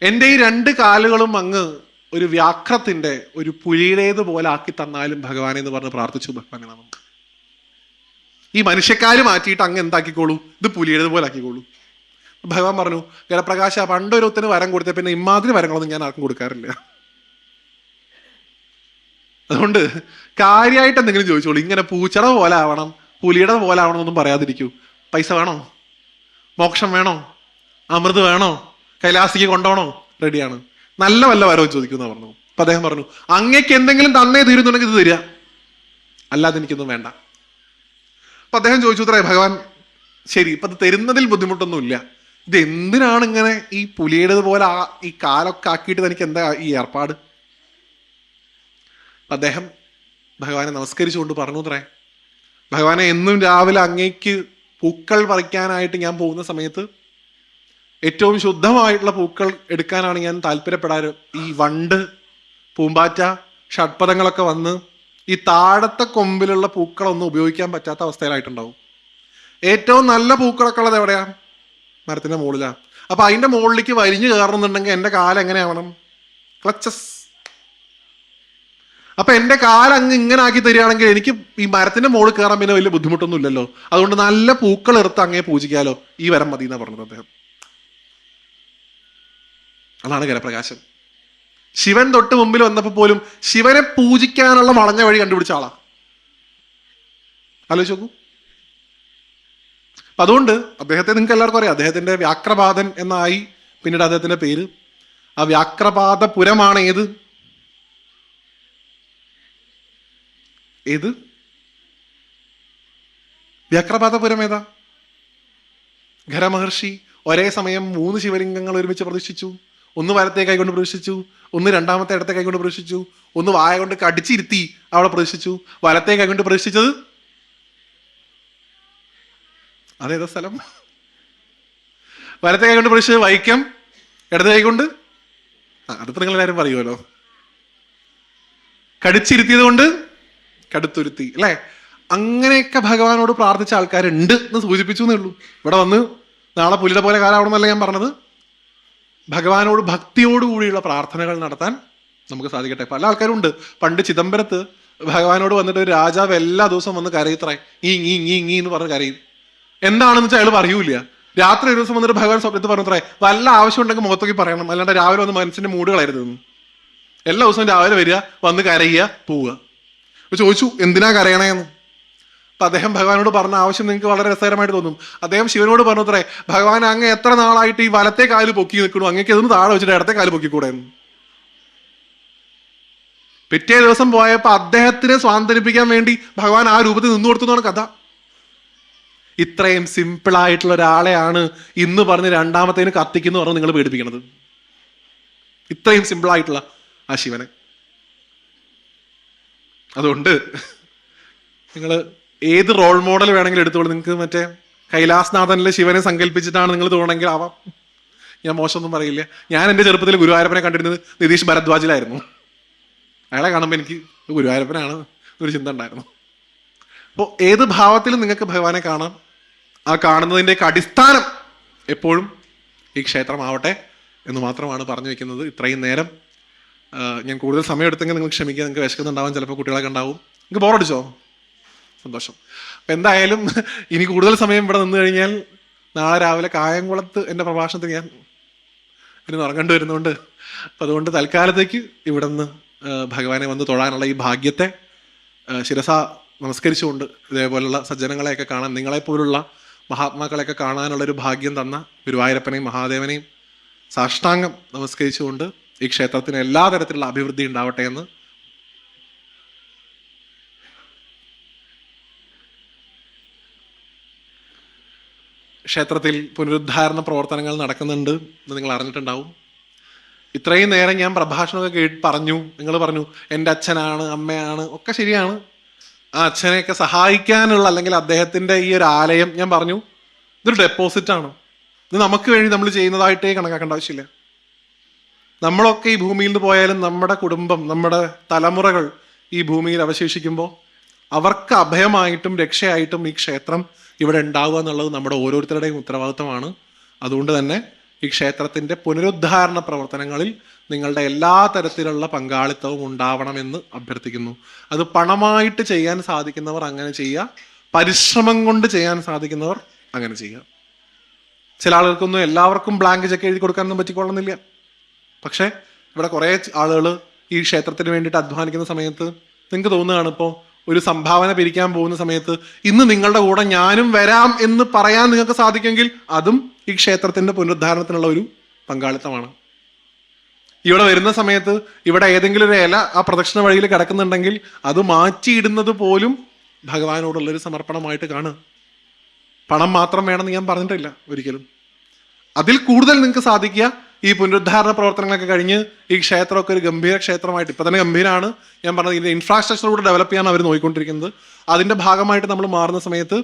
[SPEAKER 1] എൻ്റെ ഈ 2 കാലുകളും അങ്ങ് ഒരു വ്യാഘ്രത്തിന്റെ, ഒരു പുലിയുടേത് പോലെ ആക്കി തന്നാലും ഭഗവാനെ എന്ന് പറഞ്ഞ് പ്രാർത്ഥിച്ചു ഭഗവാനെ. ഈ മനുഷ്യക്കാര് മാറ്റിയിട്ട് അങ്ങ് എന്താക്കിക്കോളൂ, ഇത് പുലിയുടെ പോലെ ആക്കിക്കോളൂ. ഭഗവാൻ പറഞ്ഞു, ജലപ്രകാശ പണ്ടൊരുത്തിന് വരം കൊടുത്ത പിന്നെ ഇമാതിരി വരങ്ങളൊന്നും ഞാൻ ആർക്കും കൊടുക്കാറില്ല. അതുകൊണ്ട് കാര്യമായിട്ട് എന്തെങ്കിലും ചോദിച്ചോളൂ. ഇങ്ങനെ പൂച്ചയുടെ പോലെ ആവണം, പുലിയുടെ പോലെ ആവണം എന്നൊന്നും പറയാതിരിക്കൂ. പൈസ വേണോ, മോക്ഷം വേണോ, അമൃത് വേണോ, കൈലാസിക്ക് കൊണ്ടോണോ, റെഡിയാണ്. നല്ല വല്ല വരവും ചോദിക്കുന്ന പറഞ്ഞു. അപ്പൊ അദ്ദേഹം പറഞ്ഞു, അങ്ങേക്ക് എന്തെങ്കിലും തന്നേ തീരുന്നുണ്ടെങ്കിൽ ഇത് തരിക, അല്ലാതെ എനിക്കൊന്നും വേണ്ട. അപ്പൊ അദ്ദേഹം ചോദിച്ചു, അത്രേ ഭഗവാൻ, ശരി ഇപ്പൊ അത് തരുന്നതിൽ ബുദ്ധിമുട്ടൊന്നുമില്ല, ഇത് എന്തിനാണ് ഇങ്ങനെ ഈ പുലിയുടേത് പോലെ ഈ കാലൊക്കെ ആക്കിയിട്ട് തനിക്ക് എന്താ ഈ ഏർപ്പാട്? അദ്ദേഹം ഭഗവാനെ നമസ്കരിച്ചുകൊണ്ട് പറഞ്ഞു, അത്രേ ഭഗവാനെ, എന്നും രാവിലെ അങ്ങേക്ക് പൂക്കൾ പറിക്കാനായിട്ട് ഞാൻ പോകുന്ന സമയത്ത് ഏറ്റവും ശുദ്ധമായിട്ടുള്ള പൂക്കൾ എടുക്കാനാണ് ഞാൻ താല്പര്യപ്പെടാറ്. ഈ വണ്ട്, പൂമ്പാറ്റ, ഷഡ്പദങ്ങളൊക്കെ വന്ന് ഈ താഴത്തെ കൊമ്പിലുള്ള പൂക്കളൊന്നും ഉപയോഗിക്കാൻ പറ്റാത്ത അവസ്ഥയിലായിട്ടുണ്ടാവും. ഏറ്റവും നല്ല പൂക്കളൊക്കെ ഉള്ളത് എവിടെയാ? മരത്തിന്റെ മുകളിലാണ്. അപ്പൊ അതിന്റെ മുകളിലേക്ക് വരിഞ്ഞു കയറുന്നുണ്ടെങ്കിൽ എന്റെ കാലം എങ്ങനെയാവണം? ക്ലച്ചസ്. അപ്പൊ എന്റെ കാലങ്ങ് ഇങ്ങനെ ആക്കി തരികയാണെങ്കിൽ എനിക്ക് ഈ മരത്തിന്റെ മുകളിൽ കയറാൻ പിന്നെ വലിയ ബുദ്ധിമുട്ടൊന്നും ഇല്ലല്ലോ. അതുകൊണ്ട് നല്ല പൂക്കൾ എടുത്ത് അങ്ങേ പൂജിക്കാലോ, ഈ വരം മതി എന്നാ പറഞ്ഞത് അദ്ദേഹം. അതാണ് ജലപ്രകാശം. ശിവൻ തൊട്ട് മുമ്പിൽ വന്നപ്പോൾ പോലും ശിവനെ പൂജിക്കാനുള്ള വളഞ്ഞ വഴി കണ്ടുപിടിച്ച ആളാ. ആലോചിച്ച് നോക്കൂ. അപ്പൊ അതുകൊണ്ട് അദ്ദേഹത്തെ നിങ്ങൾക്ക് എല്ലാവർക്കും അറിയാം. അദ്ദേഹത്തിന്റെ വ്യാക്രപാദൻ എന്നായി പിന്നീട് അദ്ദേഹത്തിന്റെ പേര്. ആ വ്യാക്രപാദപുരമാണ് ഏത്? വ്യാക്രപാദപുരം ഏതാ? ഖരമഹർഷി ഒരേ സമയം 3 ശിവലിംഗങ്ങൾ ഒരുമിച്ച് പ്രതിഷ്ഠിച്ചു. ഒന്ന് വലത്തെ കൈകൊണ്ട് പ്രതിഷ്ഠിച്ചു, ഒന്ന് രണ്ടാമത്തെ ഇടത്തെ കൈകൊണ്ട് പ്രതിഷ്ഠിച്ചു, ഒന്ന് വായ കൊണ്ട് കടിച്ചിരുത്തി അവിടെ പ്രതിഷ്ഠിച്ചു. വലത്തെ കൈകൊണ്ട് പ്രതിഷ്ഠിച്ചത് അതേതാ സ്ഥലം? വലത്തെ കൈകൊണ്ട് പ്രതിഷ്ഠിച്ചത് വൈക്കം, ഇടത്തെ കൈകൊണ്ട് അതിപ്പോ നിങ്ങൾ എല്ലാവരും പറയുമല്ലോ. കടിച്ചിരുത്തിയത് കൊണ്ട് കടുത്തുരുത്തി, അല്ലേ? അങ്ങനെയൊക്കെ ഭഗവാനോട് പ്രാർത്ഥിച്ച ആൾക്കാരുണ്ട് എന്ന് സൂചിപ്പിച്ചു എന്നേ ഉള്ളൂ. ഇവിടെ വന്ന് നാളെ പുലിയുടെ പോലെ കാലാവണമെന്നല്ല ഞാൻ പറഞ്ഞത്. ഭഗവാനോട് ഭക്തിയോടുകൂടിയുള്ള പ്രാർത്ഥനകൾ നടത്താൻ നമുക്ക് സാധിക്കട്ടെ. പല ആൾക്കാരും ഉണ്ട്. പണ്ട് ചിദംബരത്ത് ഭഗവാനോട് വന്നിട്ട് ഒരു രാജാവ് എല്ലാ ദിവസവും വന്ന് കരയിത്രേ, ഈ ഇങ്ങി ഇങ്ങി ഇങ്ങി എന്ന് പറഞ്ഞ് കരയും. എന്താണെന്ന് വെച്ചാൽ അയാൾ പറയൂല. രാത്രി ഒരു ദിവസം വന്നിട്ട് ഭഗവാൻ സ്വപ്നത്തിൽ പറഞ്ഞത്രേ, വല്ല ആവശ്യം ഉണ്ടെങ്കിൽ മുഖത്തേക്ക് പറയണം, അല്ലാണ്ട് രാവിലെ വന്ന് മനസ്സിന്റെ മൂഡ് കളയരുതെന്ന്. എല്ലാ ദിവസവും രാവിലെ വരിക, വന്ന് കരയുക, പോവുക. അപ്പൊ ചോദിച്ചു, എന്തിനാ കരയണേന്ന്? അപ്പൊ അദ്ദേഹം ഭഗവാനോട് പറഞ്ഞ ആവശ്യം നിങ്ങൾക്ക് വളരെ രസകരമായിട്ട് തോന്നും. അദ്ദേഹം ശിവനോട് പറഞ്ഞത്രേ, ഭഗവാൻ അങ്ങ് എത്ര നാളായിട്ട് ഈ വലത്തെ കാല് പൊക്കി നിൽക്കണു, അങ്ങേക്ക് അതൊന്ന് താഴെ വെച്ചിട്ട് ഇടത്തെ കാല് പൊക്കിക്കൂടെ? പിറ്റേ ദിവസം പോയപ്പോ അദ്ദേഹത്തിനെ സ്വാന്തനിപ്പിക്കാൻ വേണ്ടി ഭഗവാൻ ആ രൂപത്തിൽ നിന്നു കൊടുത്തു എന്നാണ് കഥ. ഇത്രയും സിമ്പിൾ ആയിട്ടുള്ള ഒരാളെയാണ് ഇന്ന് പറഞ്ഞ് രണ്ടാമത്തേന് കത്തിക്കുന്നു പറഞ്ഞ് നിങ്ങൾ പേടിപ്പിക്കണത്. ഇത്രയും സിമ്പിൾ ആയിട്ടുള്ള ആ ശിവനെ. അതുകൊണ്ട് നിങ്ങൾ ഏത് റോൾ മോഡൽ വേണമെങ്കിലും എടുത്തോളൂ. നിങ്ങൾക്ക് മറ്റേ കൈലാസ്നാഥനിലെ ശിവനെ സങ്കല്പിച്ചിട്ടാണ് നിങ്ങൾ തോന്നണമെങ്കിൽ ആവാം. ഞാൻ മോശമൊന്നും പറയില്ല. ഞാൻ എൻ്റെ ചെറുപ്പത്തിൽ ഗുരുവായൂരപ്പനെ കണ്ടിരുന്നത് നിതീഷ് ഭരദ്വാജിലായിരുന്നു. അയാളെ കാണുമ്പോൾ എനിക്ക് ഗുരുവായൂരപ്പനാണ് ഒരു ചിന്ത ഉണ്ടായിരുന്നു. അപ്പോൾ ഏത് ഭാവത്തിലും നിങ്ങൾക്ക് ഭഗവാനെ കാണാം. ആ കാണുന്നതിൻ്റെയൊക്കെ അടിസ്ഥാനം എപ്പോഴും ഈ ക്ഷേത്രമാവട്ടെ എന്ന് മാത്രമാണ് പറഞ്ഞു വെക്കുന്നത്. ഇത്രയും നേരം ഞാൻ കൂടുതൽ സമയം എടുത്തെങ്കിൽ നിങ്ങൾ ക്ഷമിക്കുക. നിങ്ങൾക്ക് വിശക്കുന്നുണ്ടാവാൻ, ചിലപ്പോൾ കുട്ടികളൊക്കെ ഉണ്ടാവും. നിങ്ങൾക്ക് ബോറടിച്ചോ? സന്തോഷം. അപ്പം എന്തായാലും ഇനി കൂടുതൽ സമയം ഇവിടെ നിന്ന് കഴിഞ്ഞാൽ നാളെ രാവിലെ കായംകുളത്ത് എൻ്റെ പ്രഭാഷണത്തിന് ഞാൻ ഇനി ഉറങ്ങേണ്ടി വരുന്നുണ്ട്. അപ്പം അതുകൊണ്ട് തൽക്കാലത്തേക്ക് ഇവിടെ നിന്ന് ഭഗവാനെ വന്ന് തൊഴാനുള്ള ഈ ഭാഗ്യത്തെ ശിരസ നമസ്കരിച്ചുകൊണ്ട് ഇതേപോലുള്ള സജ്ജനങ്ങളെയൊക്കെ കാണാൻ, നിങ്ങളെപ്പോലുള്ള മഹാത്മാക്കളെയൊക്കെ കാണാനുള്ളൊരു ഭാഗ്യം തന്ന ഗുരുവായൂരപ്പനെയും മഹാദേവനെയും സാഷ്ടാംഗം നമസ്കരിച്ചുകൊണ്ട് ഈ ക്ഷേത്രത്തിന് എല്ലാ തരത്തിലുള്ള അഭിവൃദ്ധി ഉണ്ടാവട്ടെ എന്ന് ക്ഷേത്രത്തിൽ പുനരുദ്ധാരണ പ്രവർത്തനങ്ങൾ നടക്കുന്നുണ്ട് എന്ന് നിങ്ങൾ അറിഞ്ഞിട്ടുണ്ടാവും. ഇത്രയും നേരം ഞാൻ പ്രഭാഷണമൊക്കെ പറഞ്ഞു. നിങ്ങൾ പറഞ്ഞു എൻ്റെ അച്ഛനാണ്, അമ്മയാണ്, ഒക്കെ ശരിയാണ്. ആ അച്ഛനെയൊക്കെ സഹായിക്കാനുള്ള, അല്ലെങ്കിൽ അദ്ദേഹത്തിൻ്റെ ഈ ഒരു ആലയം ഞാൻ പറഞ്ഞു ഇതൊരു ഡെപ്പോസിറ്റാണ്. ഇത് നമുക്ക് വേണ്ടി നമ്മൾ ചെയ്യുന്നതായിട്ടേ കണക്കാക്കേണ്ട ആവശ്യമില്ല. നമ്മളൊക്കെ ഈ ഭൂമിയിൽ നിന്ന് പോയാലും നമ്മുടെ കുടുംബം, നമ്മുടെ തലമുറകൾ ഈ ഭൂമിയിൽ അവശേഷിക്കുമ്പോൾ അവർക്ക് അഭയമായിട്ടും രക്ഷയായിട്ടും ഈ ക്ഷേത്രം ഇവിടെ ഉണ്ടാവുക എന്നുള്ളത് നമ്മുടെ ഓരോരുത്തരുടെയും ഉത്തരവാദിത്തമാണ്. അതുകൊണ്ട് തന്നെ ഈ ക്ഷേത്രത്തിൻ്റെ പുനരുദ്ധാരണ പ്രവർത്തനങ്ങളിൽ നിങ്ങളുടെ എല്ലാ തരത്തിലുള്ള പങ്കാളിത്തവും ഉണ്ടാവണമെന്ന് അഭ്യർത്ഥിക്കുന്നു. അത് പണമായിട്ട് ചെയ്യാൻ സാധിക്കുന്നവർ അങ്ങനെ ചെയ്യുക. പരിശ്രമം കൊണ്ട് ചെയ്യാൻ സാധിക്കുന്നവർ അങ്ങനെ ചെയ്യുക. ചില ആളുകൾക്കൊന്നും എല്ലാവർക്കും ബ്ലാങ്ക് ചെക്ക് എഴുതി കൊടുക്കാനൊന്നും പറ്റിക്കൊള്ളുന്നില്ല. പക്ഷേ ഇവിടെ കുറേ ആളുകൾ ഈ ക്ഷേത്രത്തിന് വേണ്ടിയിട്ട് അധ്വാനിക്കുന്ന സമയത്ത് നിങ്ങൾക്ക് തോന്നുകയാണ്, ഇപ്പോൾ ഒരു സംഭാവന പിരിക്കാൻ പോകുന്ന സമയത്ത് ഇന്ന് നിങ്ങളുടെ കൂടെ ഞാനും വരാം എന്ന് പറയാൻ നിങ്ങൾക്ക് സാധിക്കുമെങ്കിൽ അതും ഈ ക്ഷേത്രത്തിന്റെ പുനരുദ്ധാരണത്തിനുള്ള ഒരു പങ്കാളിത്തമാണ്. ഇവിടെ വരുന്ന സമയത്ത് ഇവിടെ ഏതെങ്കിലും ഒരു ഇല ആ പ്രദക്ഷിണ വഴിയിൽ കിടക്കുന്നുണ്ടെങ്കിൽ അത് മാറ്റിയിടുന്നത് പോലും ഭഗവാനോടുള്ളൊരു സമർപ്പണമായിട്ട് കാണുക. പണം മാത്രം വേണമെന്ന് ഞാൻ പറഞ്ഞിട്ടില്ല ഒരിക്കലും. അതിൽ കൂടുതൽ നിങ്ങൾക്ക് സാധിക്കുക ഈ പുനരുദ്ധാരണ പ്രവർത്തനങ്ങളൊക്കെ കഴിഞ്ഞ് ഈ ക്ഷേത്രമൊക്കെ ഒരു ഗംഭീര ക്ഷേത്രമായിട്ട്, ഇപ്പം തന്നെ ഗംഭീരമാണ്, ഞാൻ പറഞ്ഞത് ഇതിൻ്റെ ഇൻഫ്രാസ്ട്രക്ചർ കൂടെ ഡെവലപ്പ് ചെയ്യാൻ അവർ നോക്കിക്കൊണ്ടിരിക്കുന്നത്. അതിൻ്റെ ഭാഗമായിട്ട് നമ്മൾ മാറുന്ന സമയത്ത്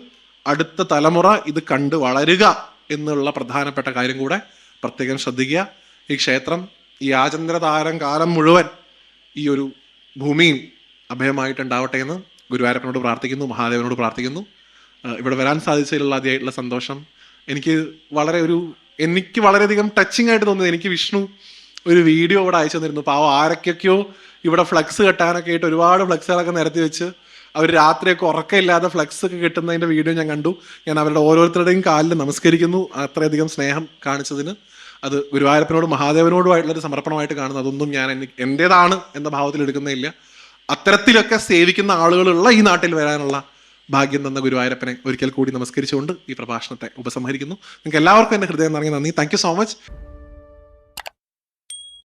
[SPEAKER 1] അടുത്ത തലമുറ ഇത് കണ്ട് വളരുക എന്നുള്ള പ്രധാനപ്പെട്ട കാര്യം കൂടെ പ്രത്യേകം ശ്രദ്ധിക്കുക. ഈ ക്ഷേത്രം ഈ ആചന്ദ്ര താരം കാലം മുഴുവൻ ഈ ഒരു ഭൂമിയും അഭയമായിട്ടുണ്ടാവട്ടെ എന്ന് ഗുരുവായൂരപ്പനോട് പ്രാർത്ഥിക്കുന്നു, മഹാദേവനോട് പ്രാർത്ഥിക്കുന്നു. ഇവിടെ വരാൻ സാധിച്ചതിലുള്ള അതിയായിട്ടുള്ള സന്തോഷം എനിക്ക് വളരെയധികം ടച്ചിങ് ആയിട്ട് തോന്നുന്നത്. എനിക്ക് വിഷ്ണു ഒരു വീഡിയോ ഇവിടെ അയച്ചു തന്നിരുന്നു. പാവം ആരൊക്കെയൊക്കെയോ ഇവിടെ ഫ്ലക്സ് കെട്ടാനൊക്കെ ആയിട്ട് ഒരുപാട് ഫ്ലക്സുകളൊക്കെ നിരത്തി വെച്ച് അവർ രാത്രിയൊക്കെ ഉറക്കമില്ലാതെ ഫ്ലക്സ് ഒക്കെ കെട്ടുന്നതിൻ്റെ വീഡിയോ ഞാൻ കണ്ടു. ഞാൻ അവരുടെ ഓരോരുത്തരുടെയും കാലിൽ നമസ്കരിക്കുന്നു അത്രയധികം സ്നേഹം കാണിച്ചതിന്. അത് ഗുരുവായൂരപ്പനോടും മഹാദേവനോടുമായിട്ടുള്ളൊരു സമർപ്പണമായിട്ട് കാണുന്നു. അതൊന്നും ഞാൻ എൻ്റേതാണ് എന്ന ഭാവത്തിൽ എടുക്കുന്നില്ല. അത്തരത്തിലൊക്കെ സേവിക്കുന്ന ആളുകളുള്ള ഈ നാട്ടിൽ വരാനുള്ള ഭാഗ്യം തന്ന ഗുരുവായൂരപ്പനെ ഒരിക്കൽ കൂടി നമസ്കരിച്ചുകൊണ്ട് ഈ പ്രഭാഷണത്തെ ഉപസംഹരിക്കുന്നു. നിങ്ങൾക്ക് എല്ലാവർക്കും എൻ്റെ ഹൃദയം നിറഞ്ഞ നന്ദി. Thank you so much.